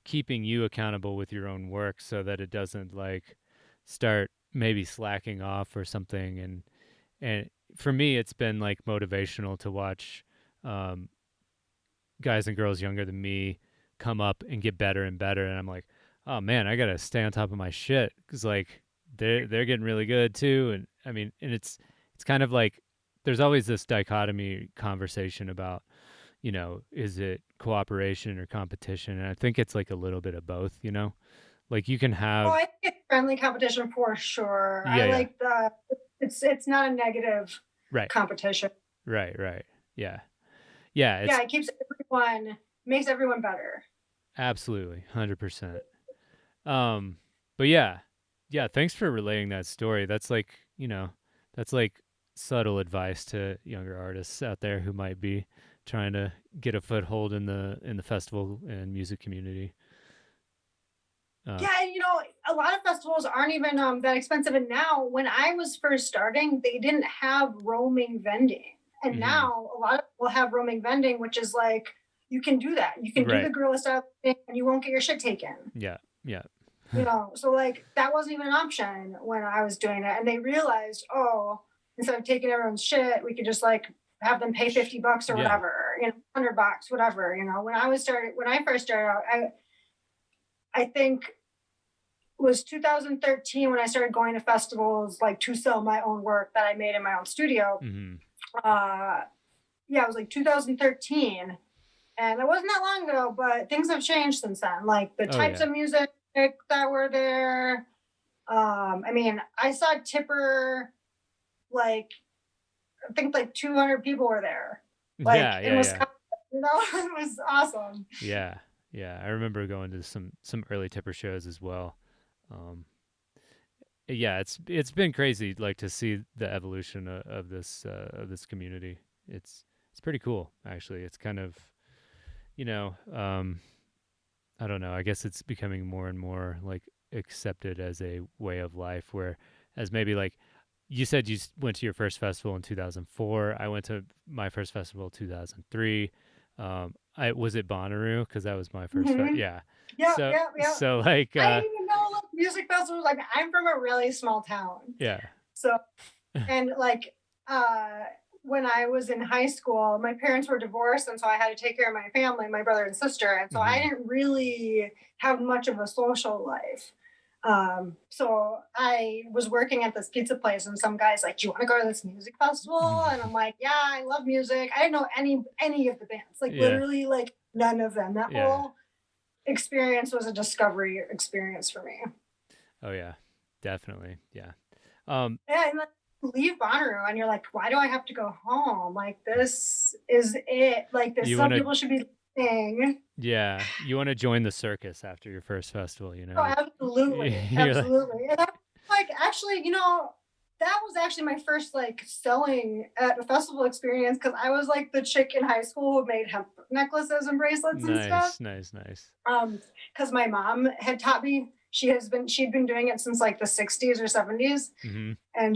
keeping you accountable with your own work, so that it doesn't like start maybe slacking off or something. And for me, it's been like motivational to watch guys and girls younger than me come up and get better and better, and I'm like, oh man, I gotta stay on top of my shit, because like they're getting really good too. And I mean, and it's kind of like there's always this dichotomy conversation about, is it cooperation or competition, and I think it's like a little bit of both, like you can have I think it's friendly competition for sure. I like it's not a negative competition. Right. Yeah. It makes everyone better. Absolutely, 100%. But yeah, thanks for relaying that story. That's like, that's like subtle advice to younger artists out there who might be trying to get a foothold in the festival and music community. Uh, Yeah, a lot of festivals aren't even that expensive. And now, when I was first starting, they didn't have roaming vending. And mhm. now a lot of people have roaming vending, which is like you can do that. You can do the Right. guerrilla style thing and you won't get your shit taken. Yeah. Yeah. So like that wasn't even an option when I was doing it. And they realized, oh, instead of taking everyone's shit, we could just like have them pay $50 or Yeah. whatever, $100, whatever. When I first started out, I think was 2013 when I started going to festivals like to sell my own work that I made in my own studio. Mhm. Uh, yeah, it was like 2013, and it wasn't that long ago, but things have changed since then. Like the Oh types yeah. of music that were there. I mean, I saw Tipper like I think like 200 people were there, like Yeah. in Yeah. Yeah. Wisconsin. It was awesome. Yeah. Yeah. I remember going to some early Tipper shows as well. Um, yeah, it's been crazy, like to see the evolution of this community. It's pretty cool, actually. It's kind of you know, I don't know. I guess it's becoming more and more like accepted as a way of life. Where as maybe like you said, went to your first festival in 2004. I went to my first festival 2003. I was it Bonnaroo because that was my first. Hmm. Yeah. Yeah, So yeah, yeah. so like I didn't even know like music festivals. Like I'm from a really small town, yeah. so and like uh when I was in high school, my parents were divorced, and so I had to take care of my family, my brother and sister, and so I Hmm. didn't really have much of a social life. So I was working at this pizza place, and some guy's like, "Do you want to go to this music festival?" And I'm like, "Yeah, I love music." I didn't know any of the bands, like Yeah. literally, like none of them. That Yeah. whole experience was a discovery experience for me. Oh yeah. Definitely. Yeah. Um, Yeah, and then you leave Bonnaroo and you're like, why do I have to go home? Like this is it. Like this you is how want to people should be living. Yeah, you want to join the circus after your first festival, you know? Oh, absolutely, You're like, absolutely. And I, like actually, that was actually my first like selling at a festival experience because I was like the chick in high school who made hemp necklaces and bracelets and stuff. nice, nice, nice. Because my mom had taught me. She'd been doing it since like the 60s or 70s, Hmm. and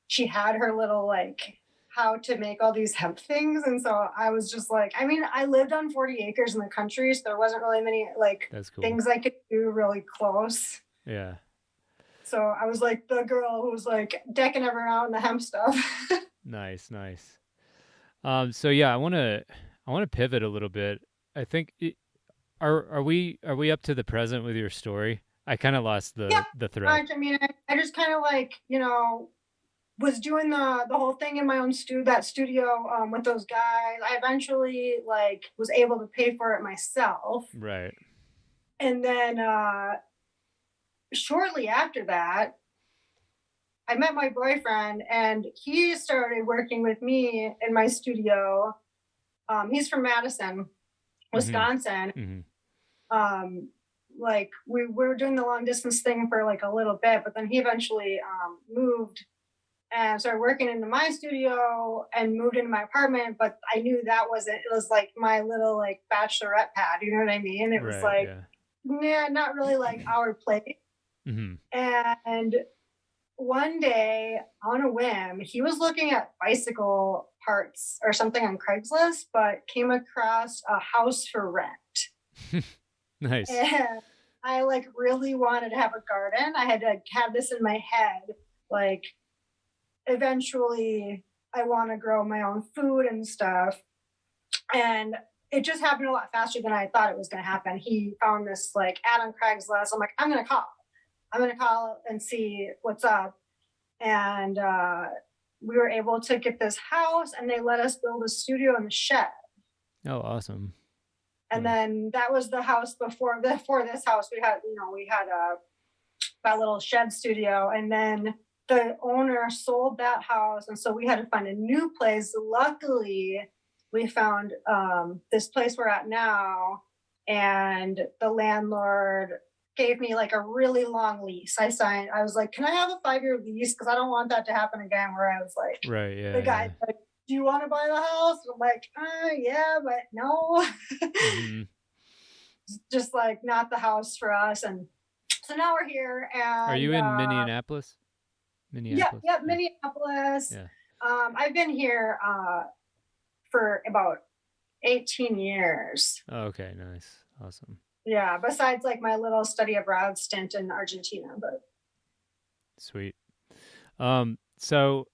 she had her little like how to make all these hemp things, and so I was just like, I mean, I lived on 40 acres in the country, so there wasn't really many like That's cool. things I could do really close. Yeah, So I was like the girl who was like decking everyone out in the hemp stuff. nice, nice. So yeah, I want to pivot a little bit. I think are we up to the present with your story? I kind of lost Yeah, the thread. I mean, I just kind of like was doing the whole thing in my own that studio with those guys. I eventually like was able to pay for it myself, Right. and then shortly after that, I met my boyfriend, and he started working with me in my studio. He's from Madison, Hmm. Wisconsin. Hmm. Um, like we were doing the long distance thing for like a little bit, but then he eventually moved and started working into my studio and moved into my apartment. But I knew that wasn't, it was like my little like bachelorette pad, you know what I mean? It was Right. like, Yeah. yeah, not really like our place. Hmm. And one day on a whim, he was looking at bicycle parts or something on Craigslist, but came across a house for rent. Nice. And I like really wanted to have a garden. I had like had this in my head, like eventually I want to grow my own food and stuff. And it just happened a lot faster than I thought it was going to happen. He found this like ad on Craigslist. I'm like, I'm going to call. I'm going to call and see what's up. And we were able to get this house, and they let us build a studio in the shed. Oh, awesome. And Nice. then that was the house before this house. We had that little shed studio, and then the owner sold that house, and so we had to find a new place. Luckily, we found this place we're at now, and the landlord gave me like a really long lease. I was like, can I have a 5-year lease? Because I don't want that to happen again, where I was like, Right. the Yeah. guy's Yeah. like, do you want to buy the house? I'm like, yeah, but no. Hmm. Just like not the house for us. And so now we're here, and Are you in Minneapolis? yeah, Yeah. Minneapolis. Yeah. I've been here for about 18 years. Oh, okay, nice. Awesome. Yeah, besides like my little study abroad stint in Argentina, but Sweet. So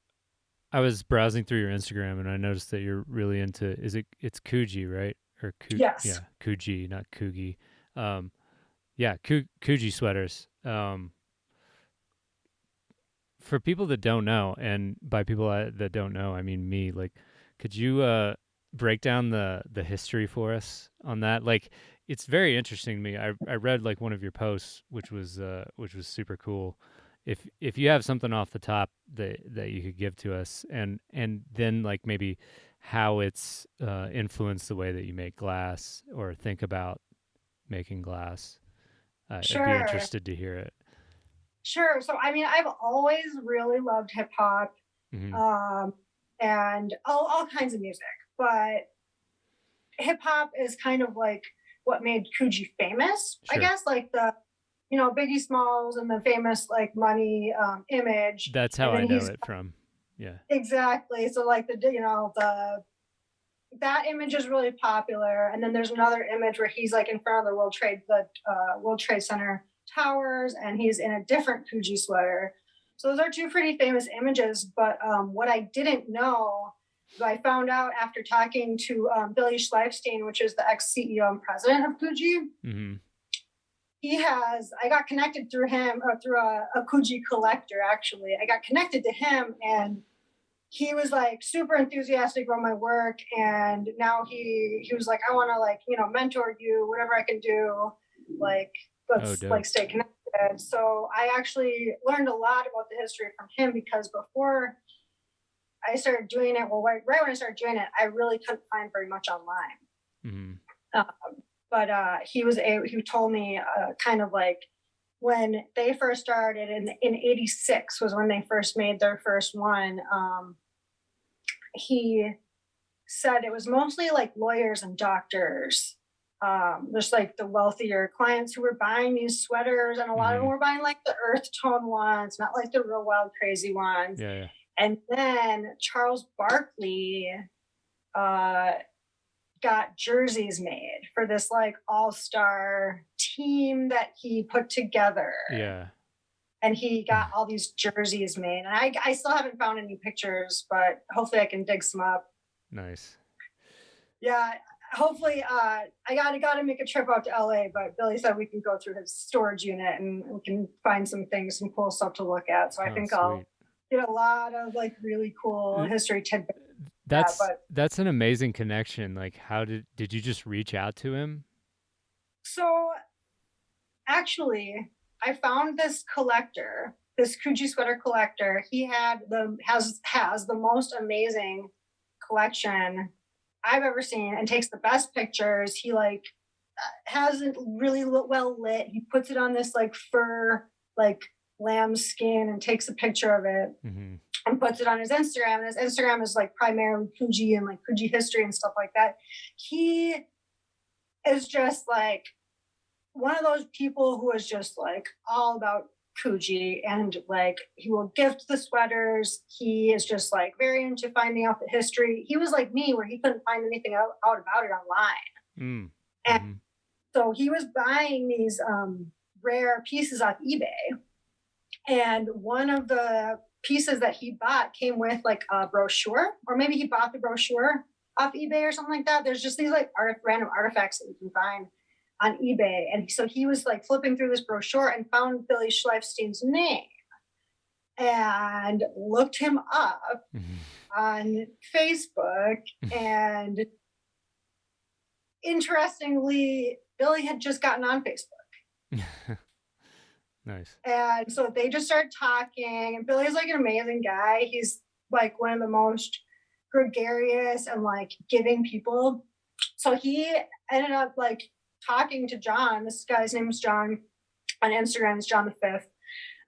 I was browsing through your Instagram and I noticed that you're really into it's Coogi, right? Or yes. yeah, Coogi, not Coogi. Um yeah, Coogi sweaters. For people that don't know, and by people that don't know, I mean me, like could you break down the history for us on that? Like it's very interesting to me. I read like one of your posts which was super cool. If you have something off the top that you could give to us, and then like maybe how it's influenced the way that you make glass or think about making glass, I'd be Sure. interested to hear it. Sure. So, I mean, I've always really loved hip hop, Hmm. um, and all kinds of music, but hip hop is kind of like what made Coogi famous, I Sure. guess, like Biggie Smalls and the famous like money image. That's how And I then know he's it from. Yeah. exactly. So like the that image is really popular. And then there's another image where he's like in front of the World Trade Center towers, and he's in a different Coogi sweater. So those are two pretty famous images. But what I didn't know, I found out after talking to Billy Schleifstein, which is the ex CEO and president of Coogi. Mm-hmm. I got connected through him, or through a Coogi collector. Actually, I got connected to him, and he was like super enthusiastic about my work, and now he was like, I want to like mentor you, whatever I can do, like Oh, let's like dope. stay connected. So I actually learned a lot about the history from him, because before I started doing it, well, right when I started doing it, I really couldn't find very much online. Mm-hmm. But he told me kind of like when they first started in '86 was when they first made their first one. He said it was mostly like lawyers and doctors, just like the wealthier clients who were buying these sweaters, and a lot of them Mm-hmm. were buying like the earth tone ones, not like the real wild crazy ones. Yeah, yeah. And then Charles Barkley uh, got jerseys made for this like all-star team that he put together, Yeah. and he got all these jerseys made, and I still haven't found any pictures, but hopefully I can dig some up. Nice. Yeah, hopefully I gotta make a trip out to LA, but Billy said we can go through his storage unit and we can find some things, some cool stuff to look at. So I Oh, think I'll sweet. get a lot of like really cool Uh, history tidbits. That's But that's an amazing connection. Like, how did you just reach out to him? so actually, I found this collector, this Coogi sweater collector. He has the most amazing collection I've ever seen, and takes the best pictures. He like has it really well lit. He puts it on this like fur like lamb skin and takes a picture of it Mm-hmm. and puts it on his Instagram. And his Instagram is like primarily Coogi and like Coogi history and stuff like that. He is just like one of those people who is just like all about Coogi, and like he will gift the sweaters. He is just like very into finding out the history. He was like me, where he couldn't find anything out about it online. Mm. And Mm-hmm. so he was buying these rare pieces off eBay. And one of the pieces that he bought came with like a brochure, or maybe he bought the brochure off eBay or something like that. There's just these like random artifacts that you can find on eBay. And so he was like flipping through this brochure and found Billy Schleifstein's name and looked him up on Facebook. And interestingly, Billy had just gotten on Facebook. Nice. And so they just started talking. And Billy's like an amazing guy. He's like one of the most gregarious and like giving people. So he ended up like talking to John. This guy's name is John. On Instagram is John the Fifth.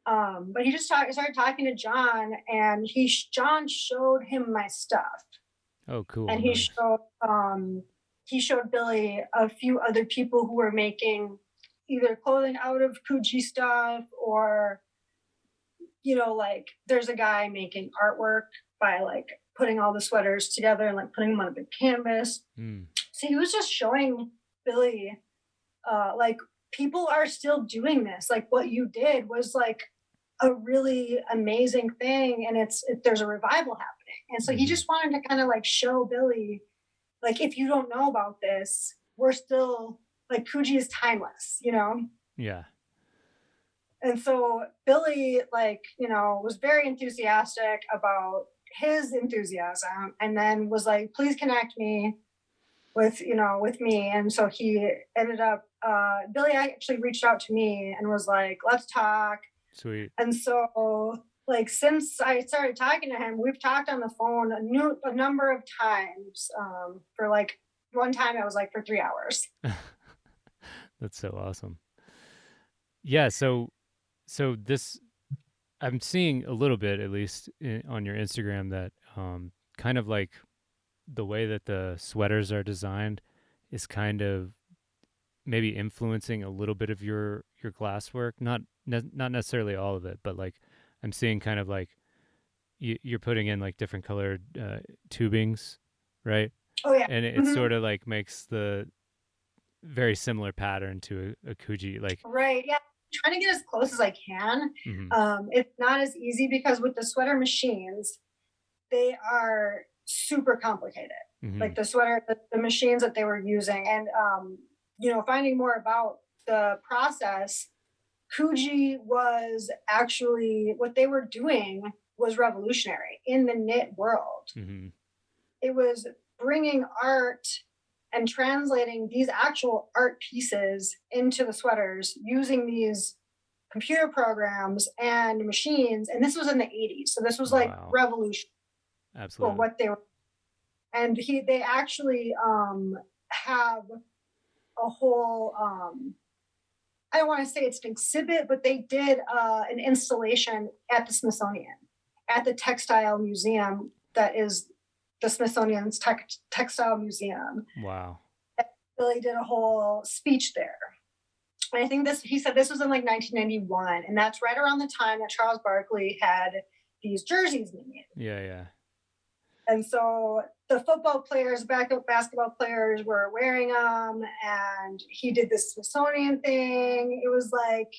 But he just started talking to John, and John showed him my stuff. Oh, cool. And Nice. he showed Billy a few other people who were making either clothing out of Coogi stuff or, like there's a guy making artwork by like putting all the sweaters together and like putting them on a big canvas. Mm. So he was just showing Billy, like people are still doing this. Like what you did was like a really amazing thing, and there's a revival happening. And so he just wanted to kind of like show Billy, like if you don't know about this, we're still like Coogi is timeless, Yeah. And so Billy, like, was very enthusiastic about his enthusiasm, and then was like, please connect me with me. And so he ended up, Billy actually reached out to me and was like, let's talk. Sweet. And so like, since I started talking to him, we've talked on the phone a number of times, for like, one time it was like for 3 hours. That's so awesome. Yeah. So this, I'm seeing a little bit, at least on your Instagram, that kind of like the way that the sweaters are designed is kind of maybe influencing a little bit of your glass work. Not necessarily all of it, but like I'm seeing kind of like you're putting in like different colored tubings, right? Oh yeah. And it sort of like makes the very similar pattern to a Coogi, like right. Yeah, trying to get as close as I can. It's not as easy because with the sweater machines, they are super complicated. Like the machines that they were using, and finding more about the process, Coogi was actually, what they were doing was revolutionary in the knit world. It was bringing art and translating these actual art pieces into the sweaters using these computer programs and machines. And this was in the 80s. So this was like revolution. Absolutely. For what they were. And they actually have a whole, I don't want to say it's an exhibit, but they did an installation at the Smithsonian, at the textile museum that is the Smithsonian's textile museum. Wow. Billy did a whole speech there. And I think he said this was in like 1991, and that's right around the time that Charles Barkley had these jerseys made. Yeah. And so the football players, basketball players were wearing them, and he did this Smithsonian thing. It was like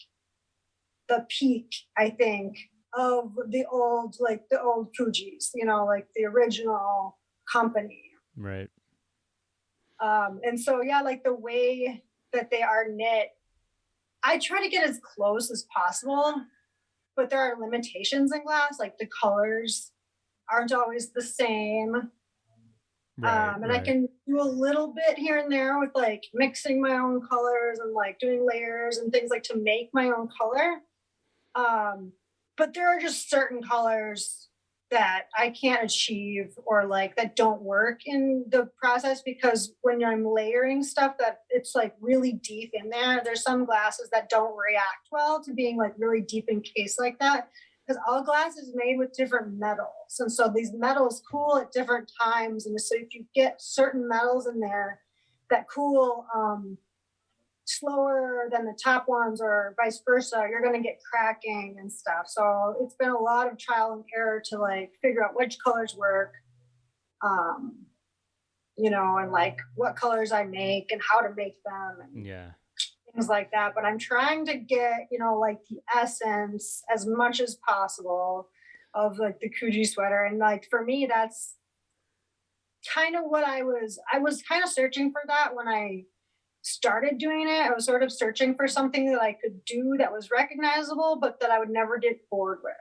the peak, I think, of the old Coogis, like the original company. Right. And so, yeah, like the way that they are knit, I try to get as close as possible, but there are limitations in glass, like the colors aren't always the same. And I can do a little bit here and there with like mixing my own colors and like doing layers and things like to make my own color. But there are just certain colors that I can't achieve, or like that don't work in the process, because when I'm layering stuff that it's like really deep in there, there's some glasses that don't react well to being like really deep encased like that, because all glass is made with different metals. And so these metals cool at different times. And so if you get certain metals in there that cool slower than the top ones or vice versa, you're going to get cracking and stuff. So it's been a lot of trial and error to like figure out which colors work, and like what colors I make and how to make them. And things like that. But I'm trying to get, like the essence as much as possible of like the Coogi sweater. And like, for me, that's kind of what I was kind of searching for that when I started doing it. I was sort of searching for something that I could do that was recognizable, but that I would never get bored with.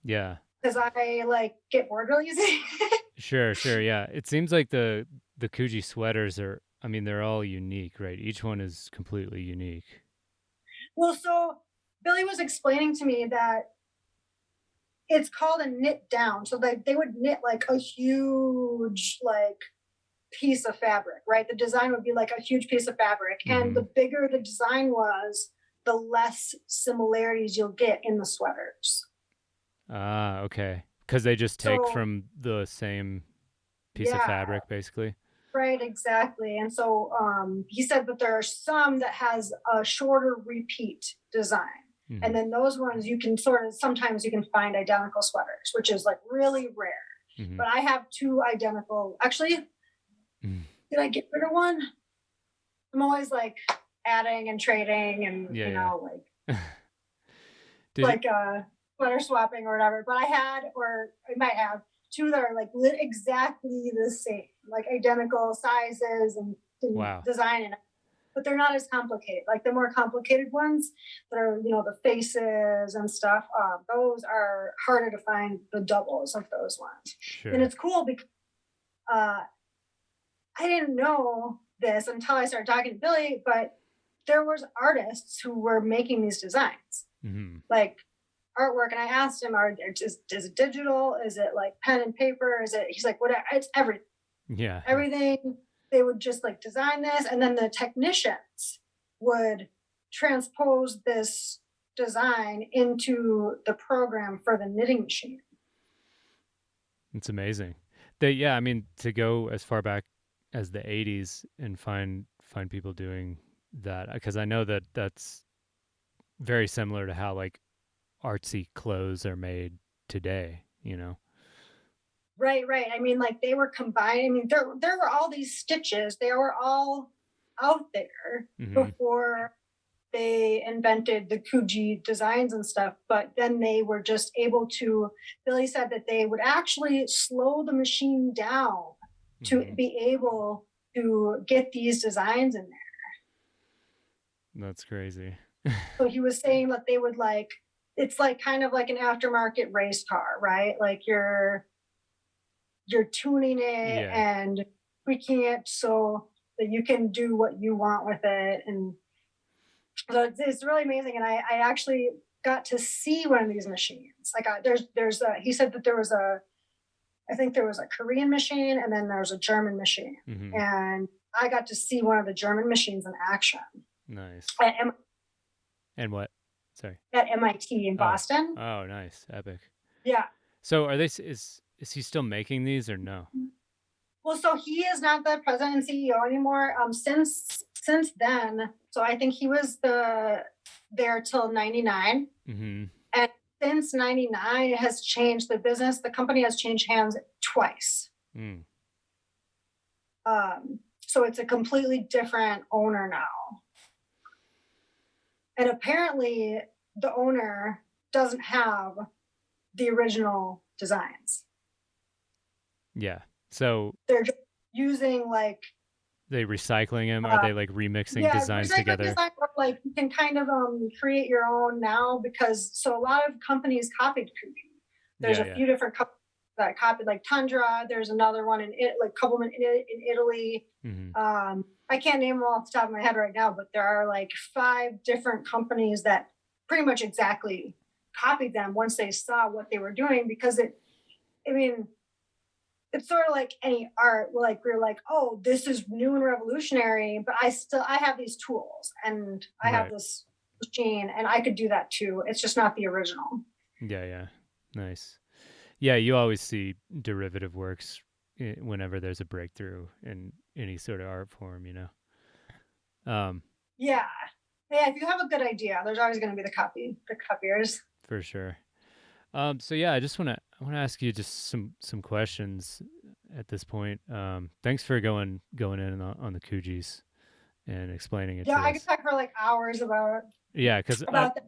Yeah. Because I like get bored really easy. Sure. Yeah. It seems like the Coogi sweaters are, I mean, they're all unique, right? Each one is completely unique. Well, so Billy was explaining to me that it's called a knit down. So they would knit like a huge like piece of fabric, right? The design would be like a huge piece of fabric. And the bigger the design was, the less similarities you'll get in the sweaters. Okay. Because they just take from the same piece of fabric, basically. Right, exactly. And so he said that there are some that has a shorter repeat design. And then those ones you can sometimes you can find identical sweaters, which is like really rare. But I have two identical. Actually, did I get rid of one? I'm always like adding and trading and like like sweater swapping or whatever. But I might have two that are like exactly the same, like identical sizes and Wow. design, but they're not as complicated. Like the more complicated ones that are, the faces and stuff, those are harder to find the doubles of those ones. Sure. And it's cool because I didn't know this until I started talking to Billy, but there was artists who were making these designs, like artwork. And I asked him, is it digital? Is it like pen and paper? He's like, whatever, it's everything. Yeah. Everything. They would just like design this, and then the technicians would transpose this design into the program for the knitting machine. It's amazing. I mean, to go as far back as the 80s and find people doing that, because I know that that's very similar to how like artsy clothes are made today, Right. I mean, like they were combined. I mean, there were all these stitches. They were all out there before they invented the Coogi designs and stuff. But then they were just able to. Billy said that they would actually slow the machine down to be able to get these designs in there. That's crazy. So he was saying that they would it's like kind of like an aftermarket race car, right? Like you're tuning it and tweaking it so that you can do what you want with it. And so it's really amazing. And I actually got to see one of these machines. Like he said that I think there was a Korean machine and then there was a German machine. And I got to see one of the German machines in action. Nice. And what? Sorry. At MIT in Boston. Oh, nice. Epic. Yeah. So is he still making these or no? Well, so he is not the president and CEO anymore. Since then, so I think he was there till 99. And since 99, it has changed the business. The company has changed hands twice. So it's a completely different owner now. And apparently the owner doesn't have the original designs. Yeah. So they're just using they recycling them? Are they like remixing designs together? Design, like you can kind of create your own now so a lot of companies copied Coogi. There's a few different companies that copied, like Tundra. There's another one in Italy. I can't name them all off the top of my head right now, but there are like 5 different companies that pretty much exactly copied them once they saw what they were doing, because it's sort of like any art. We're like, oh, this is new and revolutionary, but I have these tools and I have this machine and I could do that too. It's just not the original. Yeah. Nice. Yeah, you always see derivative works whenever there's a breakthrough in any sort of art form, Yeah, if you have a good idea, there's always going to be the copiers. For sure. So yeah, I just want to ask you just some questions at this point. Thanks for going in on the Coogis and explaining it to us. Yeah, I could talk for like hours about it. Yeah, because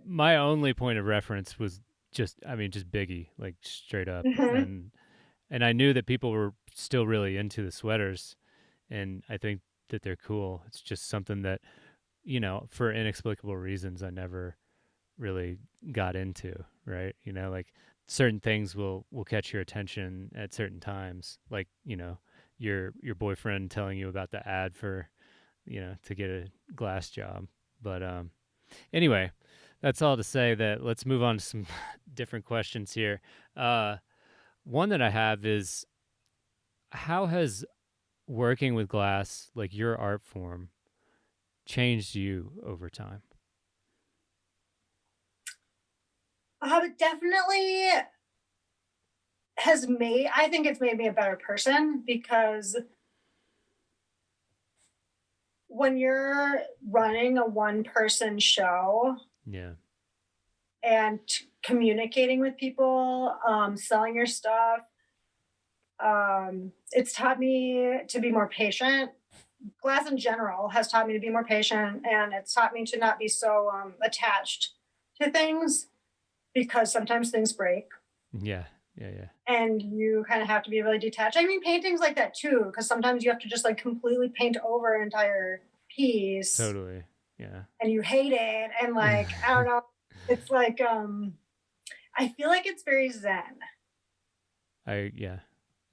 my only point of reference was just Biggie, like straight up. And I knew that people were still really into the sweaters, and I think that they're cool. It's just something that, for inexplicable reasons, I never really got into, right? Like certain things will catch your attention at certain times, like, your boyfriend telling you about the ad for, to get a glass job. But anyway, that's all to say that let's move on to some different questions here. One that I have is, how has working with glass, like your art form, changed you over time? It definitely I think it's made me a better person, because when you're running a one-person show Yeah. and communicating with people, selling your stuff, it's taught me to be more patient. Glass in general has taught me to be more patient, and it's taught me to not be so attached to things because sometimes things break Yeah. Yeah. Yeah. and you kind of have to be really detached. I mean, paintings like that too, because sometimes you have to just like completely paint over an entire piece Totally. Yeah. and you hate it. And like, I don't know, it's like, I feel like it's very Zen. Yeah.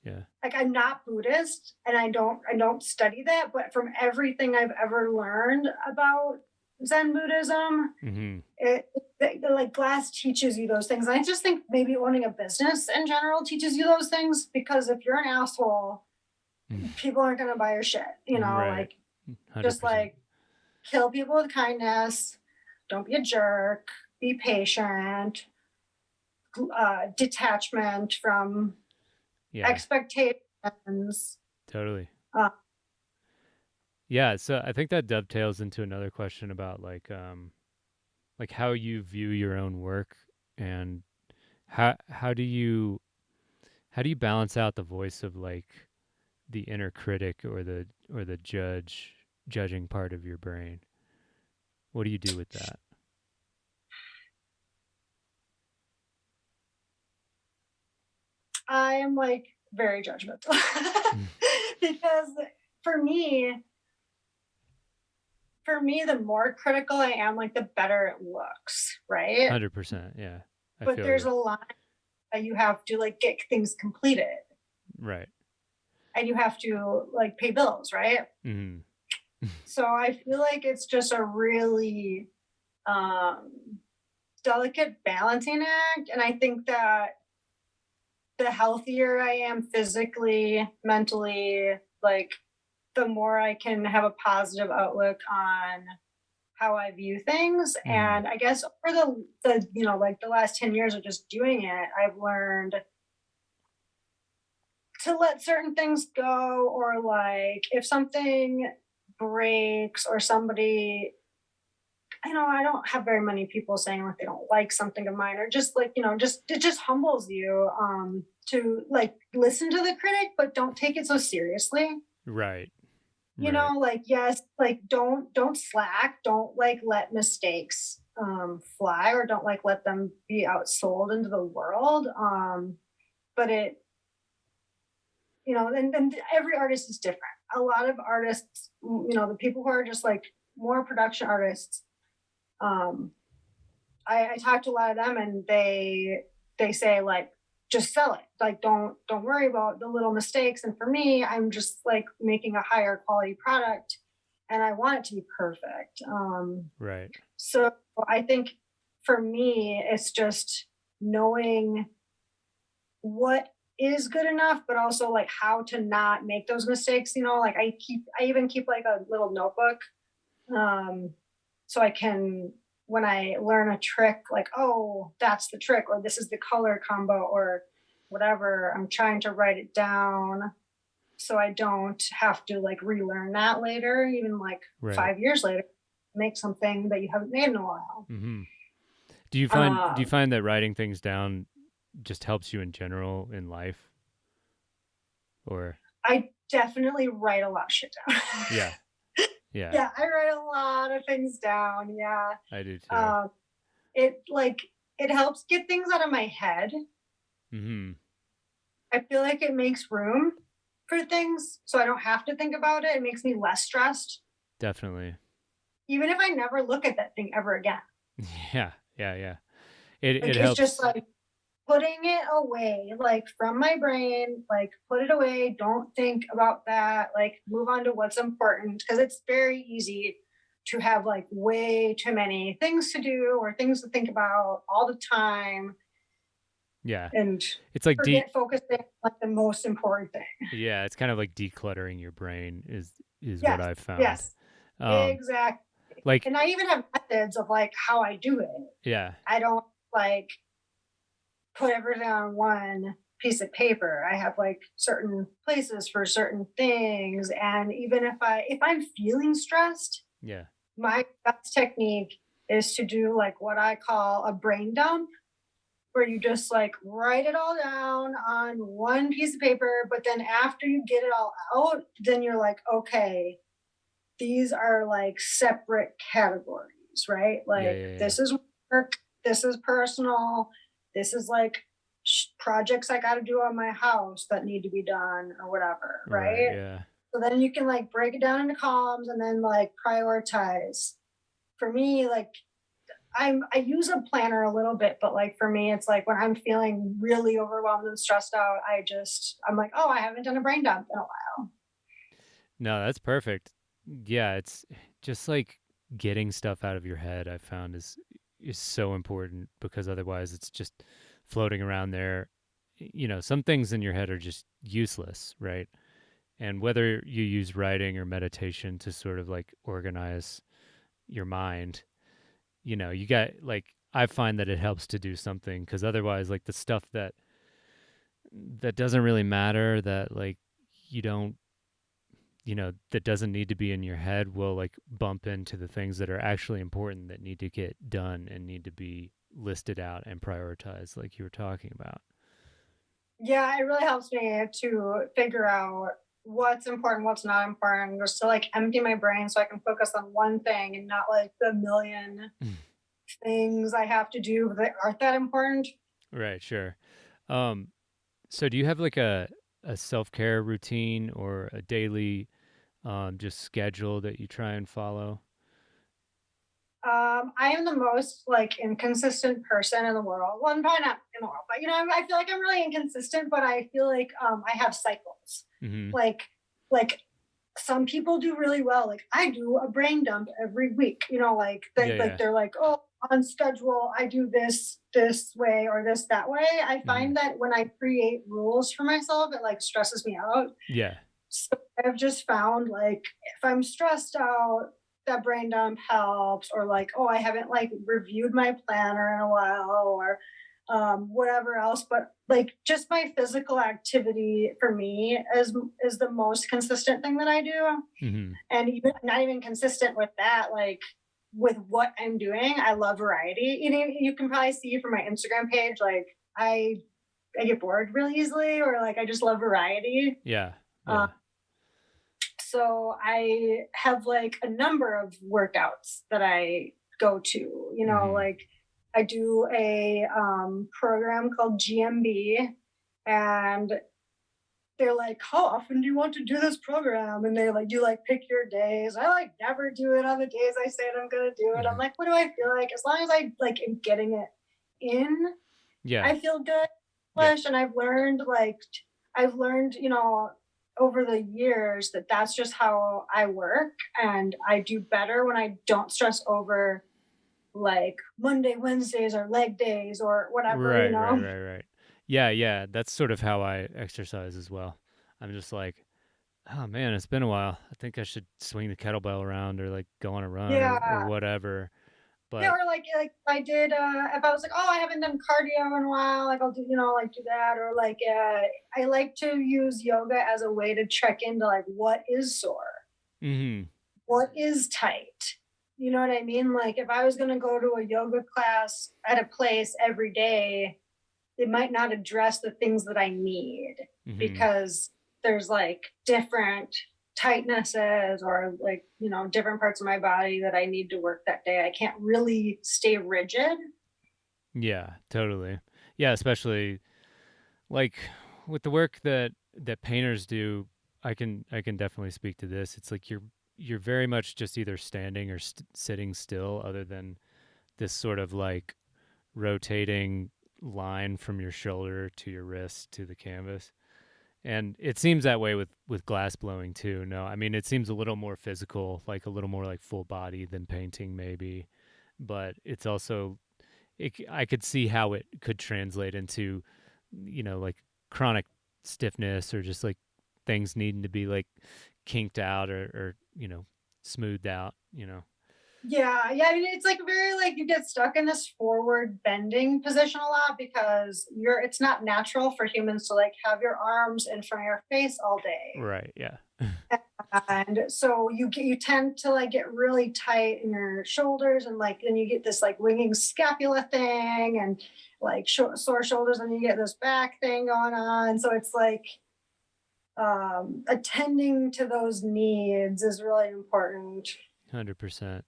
Yeah. Like I'm not Buddhist and I don't study that, but from everything I've ever learned about Zen Buddhism, Mm-hmm. like glass teaches you those things. And I just think maybe owning a business in general teaches you those things because if you're an asshole, people aren't gonna buy your shit. Right. Like 100%. just like kill people with kindness, don't be a jerk, be patient, detachment from Yeah. expectations. Totally. Uh, Yeah, so I think that dovetails into another question about like how you view your own work, and how do you balance out the voice of like the inner critic or the judging part of your brain? What do you do with that? I am like very judgmental because for me, the more critical I am, like the better it looks, right? 100%. Yeah. I But feel there's you. a line that you have to like get things completed Right. and you have to like pay bills, right? Mhm. So I feel like it's just a really um delicate balancing act. And I think that the healthier I am physically, mentally, like the more I can have a positive outlook on how I view things. Mhm. And I guess over the like the last 10 years of just doing it, I've learned to let certain things go, or like if something breaks or somebody, I don't have very many people saying like they don't like something of mine, or just like, just it just humbles you to like listen to the critic, but don't take it so seriously. Right. Right. Like yes, like don't slack, don't like let mistakes fly, or don't like let them be outsold into the world. But and every artist is different. A lot of artists, the people who are just like more production artists, um I talk to a lot of them, and they say like just sell it, like don't worry about the little mistakes. And for me, I'm just like making a higher quality product and I want it to be perfect. Right. So I think for me it's just knowing what is good enough, but also like how to not make those mistakes. Like I even keep like a little notebook, um so I can, when I learn a trick, like, oh, that's the trick, or this is the color combo, or whatever, I'm trying to write it down so I don't have to like relearn that later, even like Right. 5 years later, make something that you haven't made in a while. Mhm. Do you Um, find that writing things down just helps you in general in life, or I definitely write a lot of shit down. yeah. Yeah. Yeah, I write a lot of things down. Yeah. I do too. Um, it like, it helps get things out of my head. Mhm. I feel like it makes room for things so I don't have to think about it. It makes me less stressed, Definitely. even if I never look at that thing ever again. Yeah. Yeah, yeah. It Like it's just helps. like putting it away, like from my brain, like put it away. Don't think about that. Like move on to what's important, because it's very easy to have like way too many things to do or things to think about all the time Yeah. and It's like forget focusing on like the most important thing. yeah, it's kind of like decluttering your brain is what Yes, I've found. yes, Um exactly. like And I even have methods of like how I do it. yeah. I don't like put everything on one piece of paper. I have like certain places for certain things. And even if I'm feeling stressed, Yeah. my best technique is to do like what I call a brain dump, where you just like write it all down on one piece of paper. But then after you get it all out, then you're like, okay, these are like separate categories, right? Yeah. Like Yeah. Yeah. this is work, this is personal, this is like projects I got to do on my house that need to be done or whatever, Right. right? Yeah. So then you can like break it down into columns and then like prioritize. For me, like I use a planner a little bit, but like for me, it's like when I'm feeling really overwhelmed and stressed out, I'm like, oh, I haven't done a brain dump in a while. No, that's perfect. Yeah, it's just like getting stuff out of your head. I found is so important because otherwise it's just floating around there. You know, some things in your head are just useless, right? And whether you use writing or meditation to sort of like organize your mind, you know, you got like I find that it helps to do something because otherwise, like the stuff that doesn't really matter, that like you don't, you know, that doesn't need to be in your head will like bump into the things that are actually important that need to get done and need to be listed out and prioritized, like you were talking about. Yeah, it really helps me to figure out what's important, what's not important, just to like empty my brain so I can focus on one thing and not like the million things I have to do that aren't that important. Right, sure. Um, so do you have like a self-care routine or a daily just schedule that you try and follow? I am the most like inconsistent person in the world. Well, I'm probably not in the world, but I feel like I'm really inconsistent, but I feel like I have cycles. Mhm. Like like some people do really well. Like I do a brain dump every week. Like Yeah, like yeah. they're like, oh, on schedule, I do this way or this that way. I Mhm. find that when I create rules for myself, it like stresses me out. Yeah. So I've just found like if I'm stressed out, that brain dump helps, or like, oh, I haven't like reviewed my planner in a while, or whatever else. But like just my physical activity for me is the most consistent thing that I do. Mhm. And even not even consistent with that, like with what I'm doing, I love variety. You can probably see from my Instagram page, like I get bored really easily, or like I just love variety. Yeah. Um, Yeah. so I have like a number of workouts that I go to. Mhm. Like I do a program called GMB, and they're like, "How often do you want to do this program?" And they like, "Do you like pick your days?" I like never do it on the days I said I'm gonna do it. I'm Mhm. like, what do I feel like? As long as I like am getting it in, Yeah. I feel good. Yeah. And I've learned, over the years that that's just how I work, and I do better when I don't stress over like Monday, Wednesdays, or leg days or whatever, Right, right, right, right. Yeah, yeah, that's sort of how I exercise as well. I'm just like, oh man, it's been a while. I think I should swing the kettlebell around or like go on a run or Yeah. whatever. Yeah, But or like I did if I was like, oh, I haven't done cardio in a while, like I'll do, like do that. Or like I like to use yoga as a way to check into like what is sore, mhm. what is tight. You know what I mean? Like if I was gonna go to a yoga class at a place every day, it might not address the things that I need, Mhm. because there's like different tightnesses, or like, different parts of my body that I need to work that day. I can't really stay rigid. Yeah, totally. Yeah, especially like with the work that painters do, I can definitely speak to this. It's like you're very much just either standing or sitting still other than this sort of like rotating line from your shoulder to your wrist to the canvas. And it seems that way with glass blowing too. No, I mean it seems a little more physical, like a little more like full body than painting maybe, but it's also I could see how it could translate into, you know, like chronic stiffness or just like things needing to be like kinked out or you know, smoothed out, you know. Yeah, I mean, it's like very like you get stuck in this forward bending position a lot because it's not natural for humans to like have your arms in front of your face all day. Right. Yeah. And so you tend to like get really tight in your shoulders, and like then you get this like winging scapula thing, and like sore shoulders, and you get this back thing going on. So it's like attending to those needs is really important. 100%.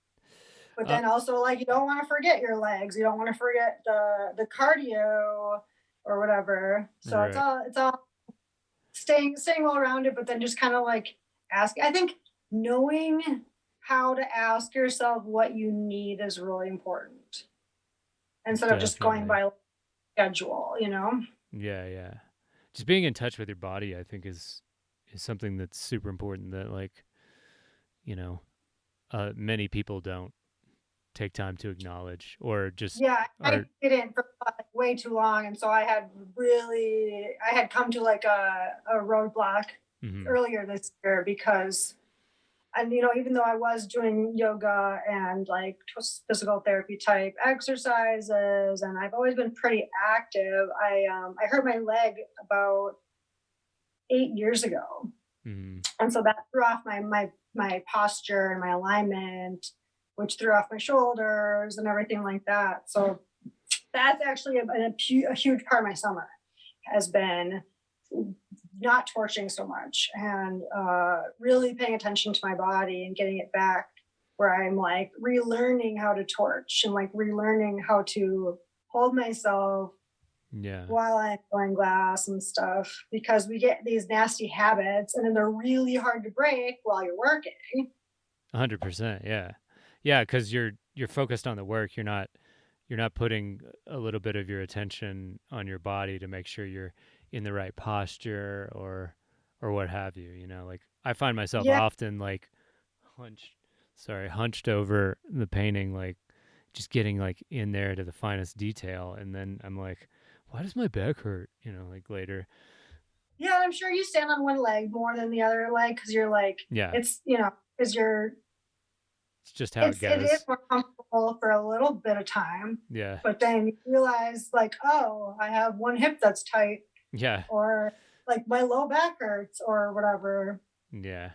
But then also like you don't want to forget your legs. You don't want to forget the cardio or whatever. So Right. it's all staying well rounded, but then just kind of like ask. I think knowing how to ask yourself what you need is really important instead of just going Definitely. by schedule, you know? Yeah. Yeah. Just being in touch with your body, I think, is something that's super important that, like, you know, many people don't take time to acknowledge or just Yeah, I are. didn't for like way too long. And so I had come to like a roadblock Mhm. earlier this year because and even though I was doing yoga and like physical therapy type exercises, and I've always been pretty active, I hurt my leg about 8 years ago, Mhm. and so that threw off my posture and my alignment, which threw off my shoulders and everything like that. So that's actually a huge part of my summer has been not torching so much and really paying attention to my body and getting it back where I'm like relearning how to torch and like relearning how to hold myself Yeah. while I'm blowing glass and stuff because we get these nasty habits and then they're really hard to break while you're working. 100%. Yeah. Yeah, cuz you're focused on the work. You're not putting a little bit of your attention on your body to make sure you're in the right posture or what have you, like I find myself Yeah, often like hunched hunched over the painting, like just getting like in there to the finest detail, and then I'm like, why does my back hurt, like later. yeah, I'm sure you stand on one leg more than the other leg because you're like Yeah, it's because it's just how it it is goes. more comfortable for a little bit of time, Yeah. but then you realize like, oh, I have one hip that's tight, Yeah. or like my low back hurts, or whatever. Yeah.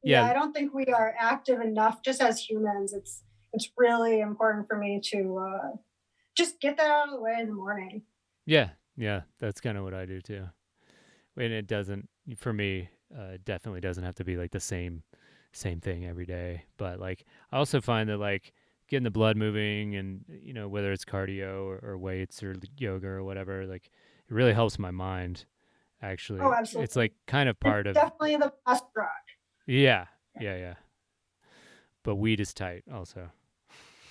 Yeah, Yeah. I don't think we are active enough just as humans. It's really important for me to just get that out of the way in the morning. Yeah. Yeah, that's kind of what I do too. And it doesn't, for me, it definitely doesn't have to be like the same thing every day, but like I also find that like getting the blood moving, and whether it's cardio or weights or yoga or whatever, like it really helps my mind. Oh, Actually, it's absolutely. like kind of It's part of. definitely the best drug. Yeah. Yeah. Yeah, but weed is tight also.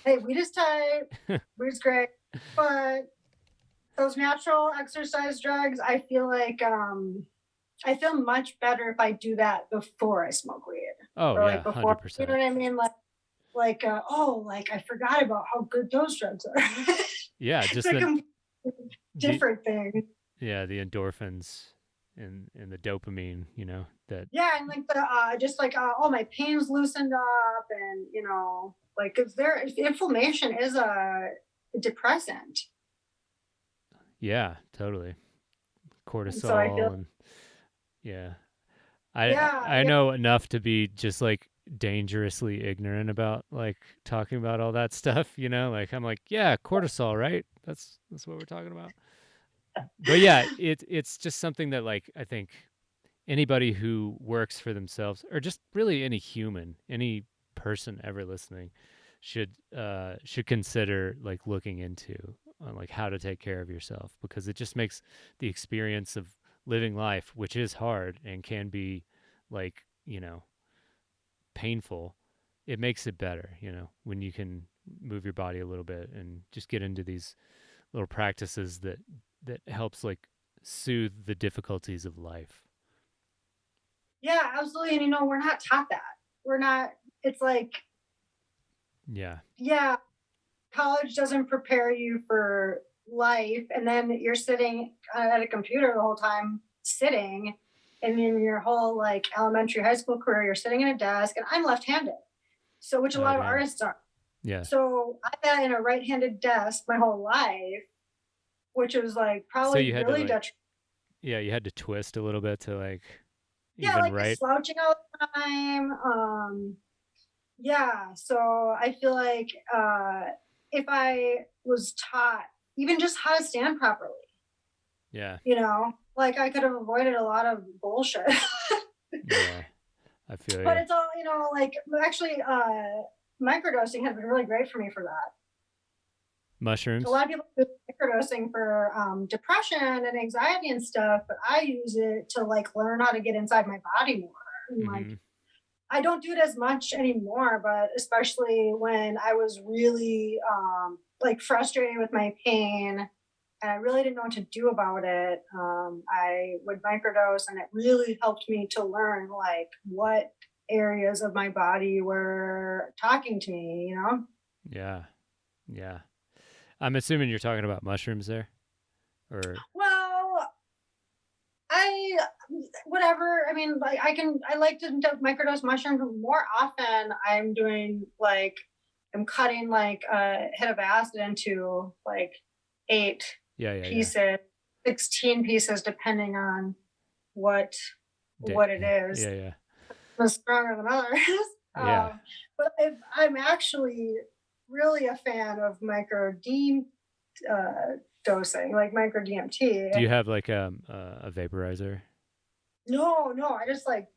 Hey, weed is tight, weed is great, but those natural exercise drugs, I feel much better if I do that before I smoke weed, Oh or yeah, like before, you know 100%. what I mean? Oh, like I forgot about how good those drugs are. Yeah, It's just a the completely the different thing. yeah, the endorphins and the dopamine, that. Yeah, and like oh, my pain's loosened up, and like because there inflammation is a depressant, Yeah, totally. and so I feel Cortisol and yeah. I yeah, I yeah, know enough to be just like dangerously ignorant about like talking about all that stuff, like I'm like, yeah, cortisol, right? That's what we're talking about. But yeah, it's just something that like I think anybody who works for themselves, or just really any human, any person ever listening, should consider like looking into on like how to take care of yourself, because it just makes the experience of living life, which is hard and can be like, painful, it makes it better, when you can move your body a little bit and just get into these little practices that helps like soothe the difficulties of life. yeah, absolutely. And we're not taught that. We're not. It's like, Yeah. yeah, college doesn't prepare you for life, and then you're sitting at a computer the whole time sitting, and in your whole like elementary high school career you're sitting at a desk, and I'm left-handed, so which a Oh lot of damn. artists are. Yeah. So I had in a right-handed desk my whole life, which was like So probably you had to really like, detrimental. yeah, you had to twist a little bit to like Yeah, even like right. slouching all the time. Yeah, so I feel like if I was taught even just how to stand properly, Yeah. like I could have avoided a lot of bullshit. Yeah. I feel But you. it's all, like actually microdosing has been really great for me for that. A Mushrooms. lot of people do microdosing for depression and anxiety and stuff, but I use it to like learn how to get inside my body more. And like Mm-hmm. I don't do it as much anymore, but especially when I was really like frustrated with my pain and I really didn't know what to do about it, I would microdose and it really helped me to learn like what areas of my body were talking to me. Yeah. Yeah. I'm assuming you're talking about mushrooms there, or Well, I whatever. I mean, like I like to microdose mushrooms more often. I'm cutting like a hit of acid into like eight yeah, yeah, yeah. pieces, 16 pieces, depending on what what it is. Yeah, yeah, Some stronger than others. yeah. But I'm actually really a fan of uh, dosing, like micro Do DMT. you have like a vaporizer? No, no, I just like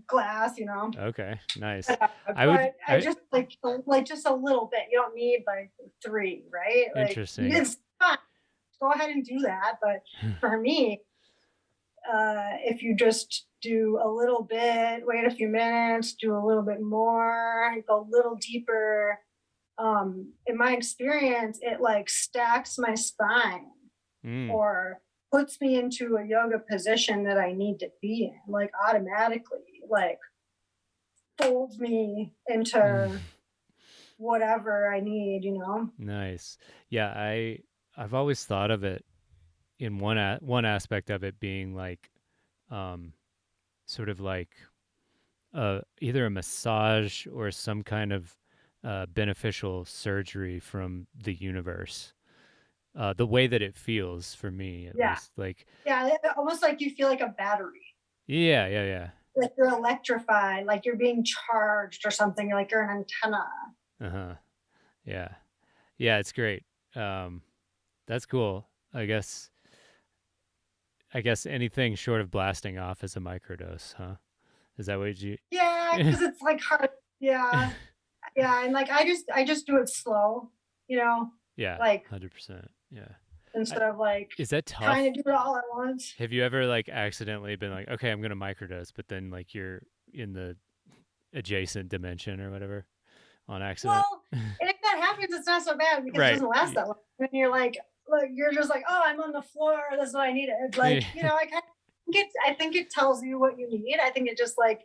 glass. Okay, nice. I would. But I I just like just a little bit. You don't need like three, right? Like interesting. it's fine. Go ahead and do that. But for me, if you just do a little bit, wait a few minutes, do a little bit more, go a little deeper. In my experience, it like stacks my spine Mm, or puts me into a yoga position that I need to be in, like automatically, like folds me mm. into whatever I need. Nice. Yeah, I've always thought of it in one aspect of it being like um sort of like either a massage or some kind of beneficial surgery from the universe. The way that it feels for me, at Yeah. least. Like, Yeah. Almost like you feel like a battery, yeah, yeah, yeah. like you're electrified, like you're being charged or something, like you're an antenna. Uh huh. Yeah, yeah. It's great. Um, that's cool. I guess. I guess anything short of blasting off is a microdose, huh? Is that what you? Yeah. Cause it's like hard. Yeah. Yeah. And like, I just do it slow, you know, Yeah, like 100%. Yeah. I, instead of like is that tough? trying to do it all at once. Have you ever like accidentally been like, okay, I'm gonna microdose, but then like you're in the adjacent dimension or whatever on accident? Well, and if that happens, it's not so bad because it Right. doesn't last that long. And you're like, look, you're just like, oh, I'm on the floor. That's what I needed. It's like, I think it tells you what you need. I think it just like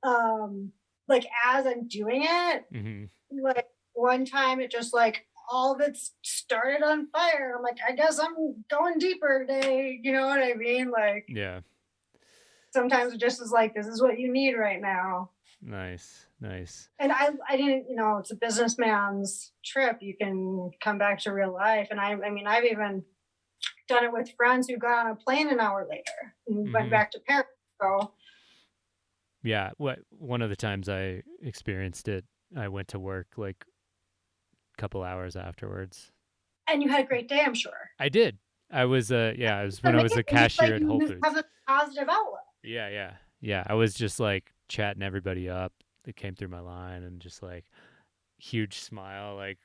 as I'm doing it, Mm-hmm. like one time it just like all of it started on fire. I'm like, I guess I'm going deeper today. You know what I mean? Like Yeah. sometimes it just is like, this is what you need right now. Nice. Nice. And I didn't, it's a businessman's trip. You can come back to real life. And I mean, I've even done it with friends who got on a plane an hour later and went Mm-hmm. back to Paris. So Yeah. What one of the times I experienced it, I went to work like a couple hours afterwards. and you had a great day, I'm sure. I did. I was yeah, I was when I was a Amazing. cashier Like at Whole you have Foods. a positive outlook. Yeah, yeah. Yeah. I was just like chatting everybody up that came through my line and just like huge smile, like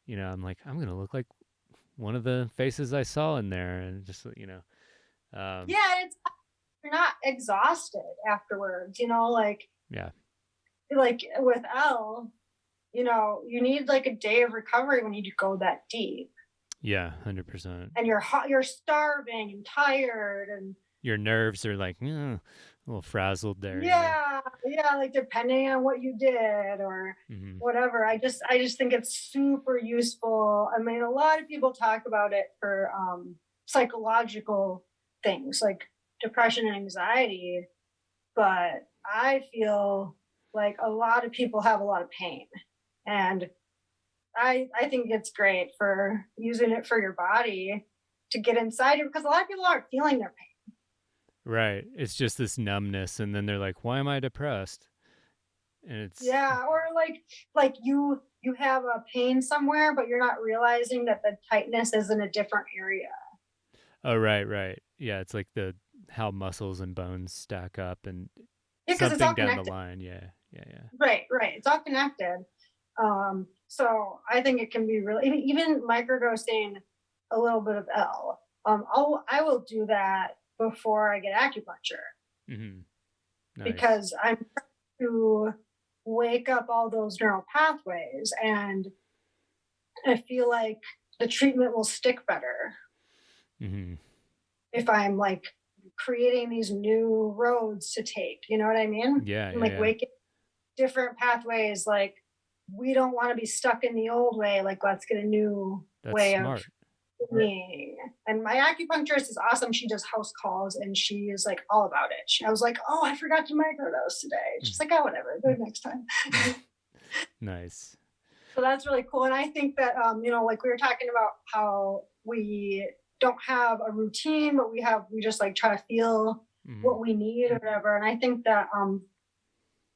I'm like, I'm gonna look like one of the faces I saw in there, and just um, Yeah, you're not exhausted afterwards, yeah, like with L, you need like a day of recovery when you go that deep. yeah, 100%. And you're starving and tired and Your nerves are like a little frazzled there, yeah, yeah, like depending on what you did or hmm whatever. I just think it's super useful. I mean, a lot of people talk about it for psychological things like depression and anxiety, but I feel like a lot of people have a lot of pain. And I think it's great for using it for your body to get inside it, because a lot of people aren't feeling their pain. Right. It's just this numbness, and then they're like, "Why am I depressed?" And it's Yeah, or like you have a pain somewhere, but you're not realizing that the tightness is in a different area. oh, right, right. Yeah, it's like the how muscles and bones stack up and Yeah, because it's all something down the connected. line. Yeah, yeah, yeah. Right, right. It's all connected. So I think it can be really, even microdosing a little bit of L. I will do that before I get acupuncture, Mm-hmm. Nice. because I'm trying to wake up all those neural pathways, and I feel like the treatment will stick better Mm-hmm. if I'm like creating these new roads to take. You know what I mean? Yeah, And yeah, like yeah. waking different pathways. Like, we don't want to be stuck in the old way. Like, let's get a new That's way of smart. being. And my acupuncturist is awesome. She does house calls and she is like all about it. I was like, oh, I forgot to microdose today. She's like, oh, whatever, do it next time. Nice. So that's really cool. And I think that, like we were talking about how we don't have a routine, but we just like try to feel Mm-hmm. what we need or whatever. And I think that,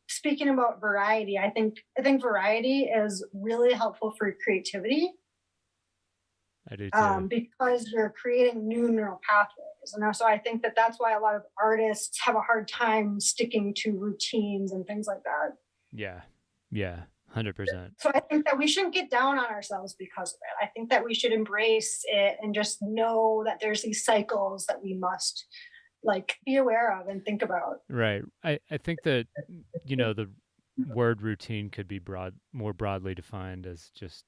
speaking about variety, I think variety is really helpful for creativity, I do too. because you're creating new neural pathways. And so I think that that's why a lot of artists have a hard time sticking to routines and things like that. Yeah, yeah, 100%. So I think that we shouldn't get down on ourselves because of it. I think that we should embrace it and just know that there's these cycles that we must like be aware of and think about. Right. I think that the word routine could be more broadly defined as just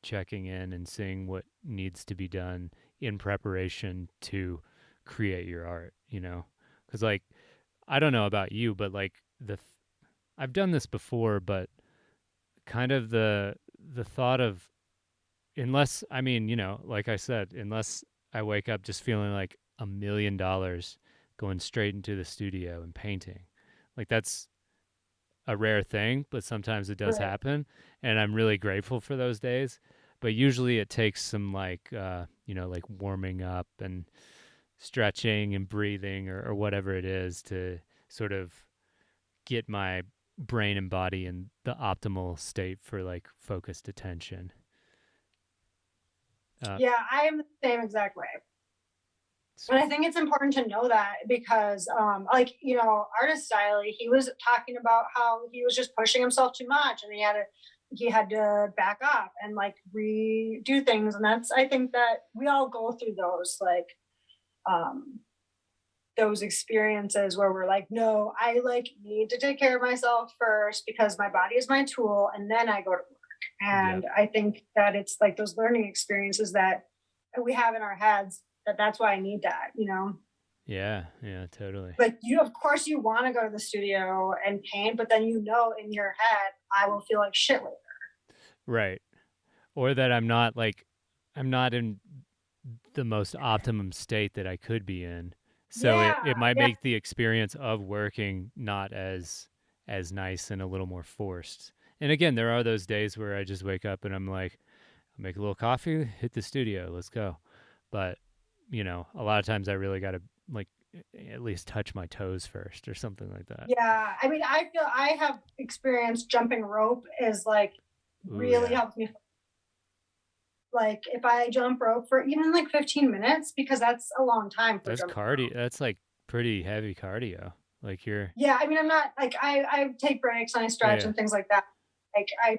checking in and seeing what needs to be done in preparation to create your art, Cuz like I don't know about you, but like I've done this before, but kind of the thought of, unless, I mean, like I said, unless I wake up just feeling like $1 million going straight into the studio and painting, like that's a rare thing, but sometimes it does Right. happen, and I'm really grateful for those days. But usually it takes some like warming up and stretching and breathing, or whatever it is, to sort of get my brain and body in the optimal state for like focused attention. Uh, Yeah, I am the same exact way. And I think it's important to know that because, artist style, he was talking about how he was just pushing himself too much, and he had to back up and like redo things. And I think that we all go through um, those experiences where we're like, no, I like need to take care of myself first because my body is my tool, and then I go to work. yep. And I think that it's like those learning experiences that we have in our heads, that's why I need that. Yeah. Yeah. Totally. Like, of course you want to go to the studio and paint, but then in your head, I will feel like shit later. Right. Or that I'm not in the most optimum state that I could be in. So Yeah, it might yeah, make the experience of working not as nice and a little more forced. And again, there are those days where I just wake up and I'm like, I'll make a little coffee, hit the studio, let's go. But, a lot of times I really got to like at least touch my toes first or something like that. yeah. I mean, I feel I have experienced jumping rope is like Ooh, really yeah. helps me. Like, if I jump rope for even like 15 minutes, because that's a long time for That's jumping cardio. rope. That's like pretty heavy cardio. Like you're, Yeah, I mean, I'm not like I take breaks and I yeah, stretch yeah. and things like that. Like, I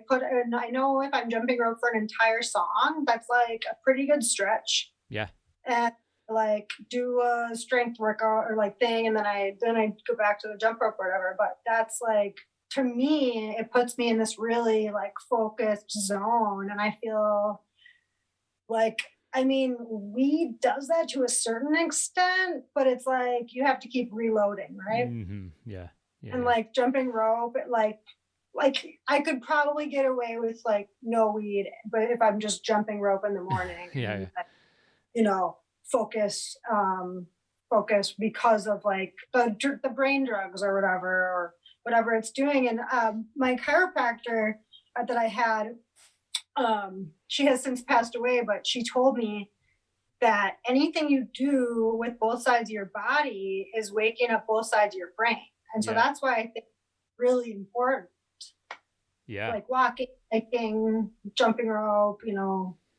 know if I'm jumping rope for an entire song, that's like a pretty good stretch. Yeah. And like do a strength workout or like thing, and then I go back to the jump rope or whatever. But that's like, to me, it puts me in this really like focused zone, and I feel like, I mean, weed does that to a certain extent, but it's like you have to keep reloading, right? Mm-hmm. Yeah. Yeah. And Yeah. like jumping rope, like I could probably get away with like no weed, but if I'm just jumping rope in the morning Yeah. and Yeah. you know focus because of like the brain drugs or whatever it's doing. And my chiropractor, that I had, she has since passed away, but she told me that anything you do with both sides of your body is waking up both sides of your brain. And so that's why I think it's really important. Yeah. Like walking, hiking, jumping rope,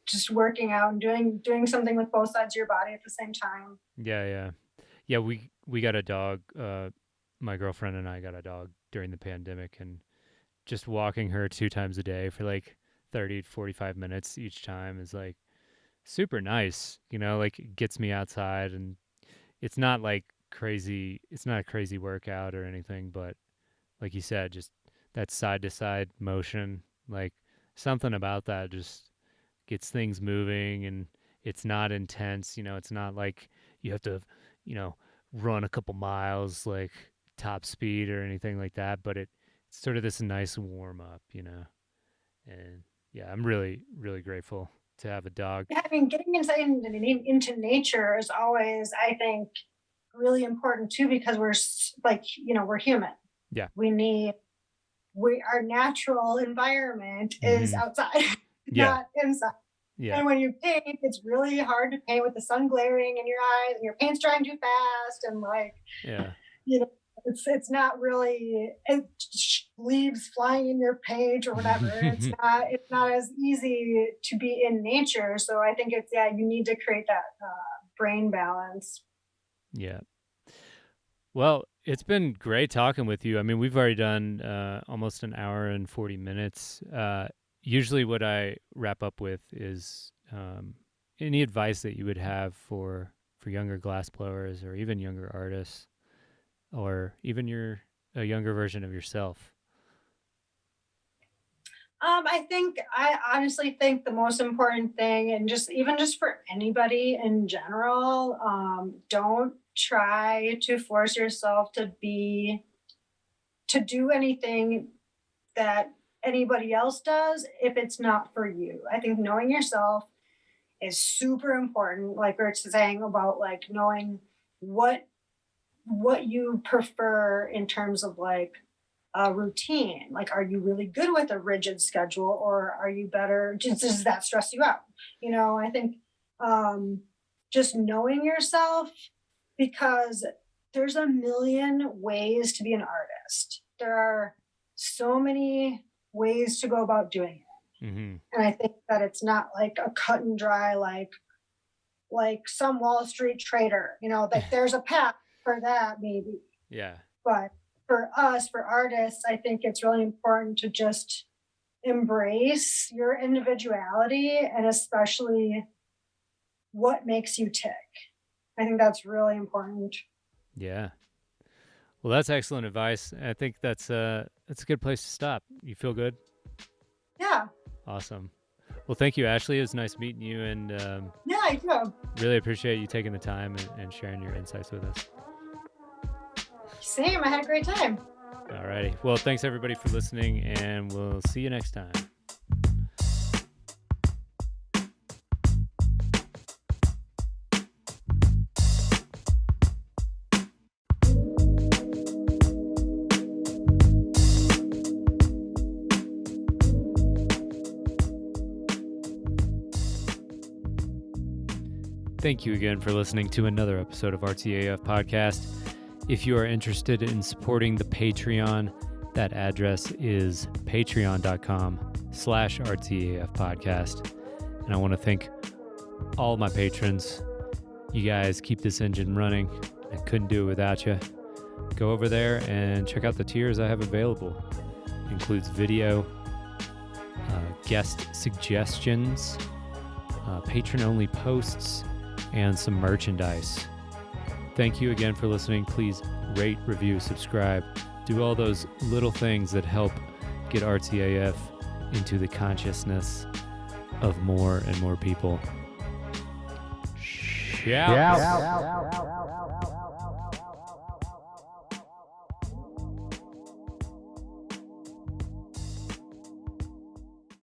just working out and doing something with both sides of your body at the same time. Yeah. We got a dog. My girlfriend and I got a dog during the pandemic, and just walking her 2 times a day for like 30 to 45 minutes each time is like super nice, like it gets me outside, and it's not like crazy. It's not a crazy workout or anything, but like you said, just that side to side motion, like something about that just gets things moving, and it's not intense. It's not like you have to, run a couple miles like top speed or anything like that, but it's sort of this nice warm up, and yeah, I'm really, really grateful to have a dog. Yeah, I mean, getting into nature is always, I think, really important too, because we're we're human. Yeah. Our natural environment is outside, not inside. Yeah. And when you paint, it's really hard to paint with the sun glaring in your eyes and your paint's drying too fast, and it's not really leaves flying in your paint or whatever. It's not as easy to be in nature. So I think you need to create that brain balance. Yeah. Well, it's been great talking with you. I mean, we've already done almost an hour and 40 minutes. Usually what I wrap up with is any advice that you would have for younger glassblowers or even younger artists, or even a younger version of yourself. I honestly think the most important thing, and just for anybody in general, don't try to force yourself to do anything that anybody else does if it's not for you. I think knowing yourself is super important. Like we were saying about like knowing what you prefer in terms of like a routine. Like, are you really good with a rigid schedule, or are you better? Does that stress you out? I think just knowing yourself, because there's a million ways to be an artist. There are so many ways to go about doing it. Mm-hmm. And I think that it's not like a cut and dry, like some Wall Street trader, like there's a path for that maybe. Yeah. But for us, for artists, I think it's really important to just embrace your individuality, and especially what makes you tick. I think that's really important. Yeah. Well, that's excellent advice. I think that's a good place to stop. You feel good? Yeah. Awesome. Well, thank you, Ashley. It was nice meeting you, and yeah, I do. Really appreciate you taking the time and sharing your insights with us. Same. I had a great time. All righty. Well, thanks everybody for listening, and we'll see you next time. Thank you again for listening to another episode of Artsy AF Podcast. If you are interested in supporting the Patreon, that address is patreon.com/RTAF Podcast. And I want to thank all my patrons. You guys keep this engine running. I couldn't do it without you. Go over there and check out the tiers I have available. It includes video, guest suggestions, patron-only posts, and some merchandise. Thank you again for listening. Please rate, review, subscribe. Do all those little things that help get Artsy AF into the consciousness of more and more people. Shout.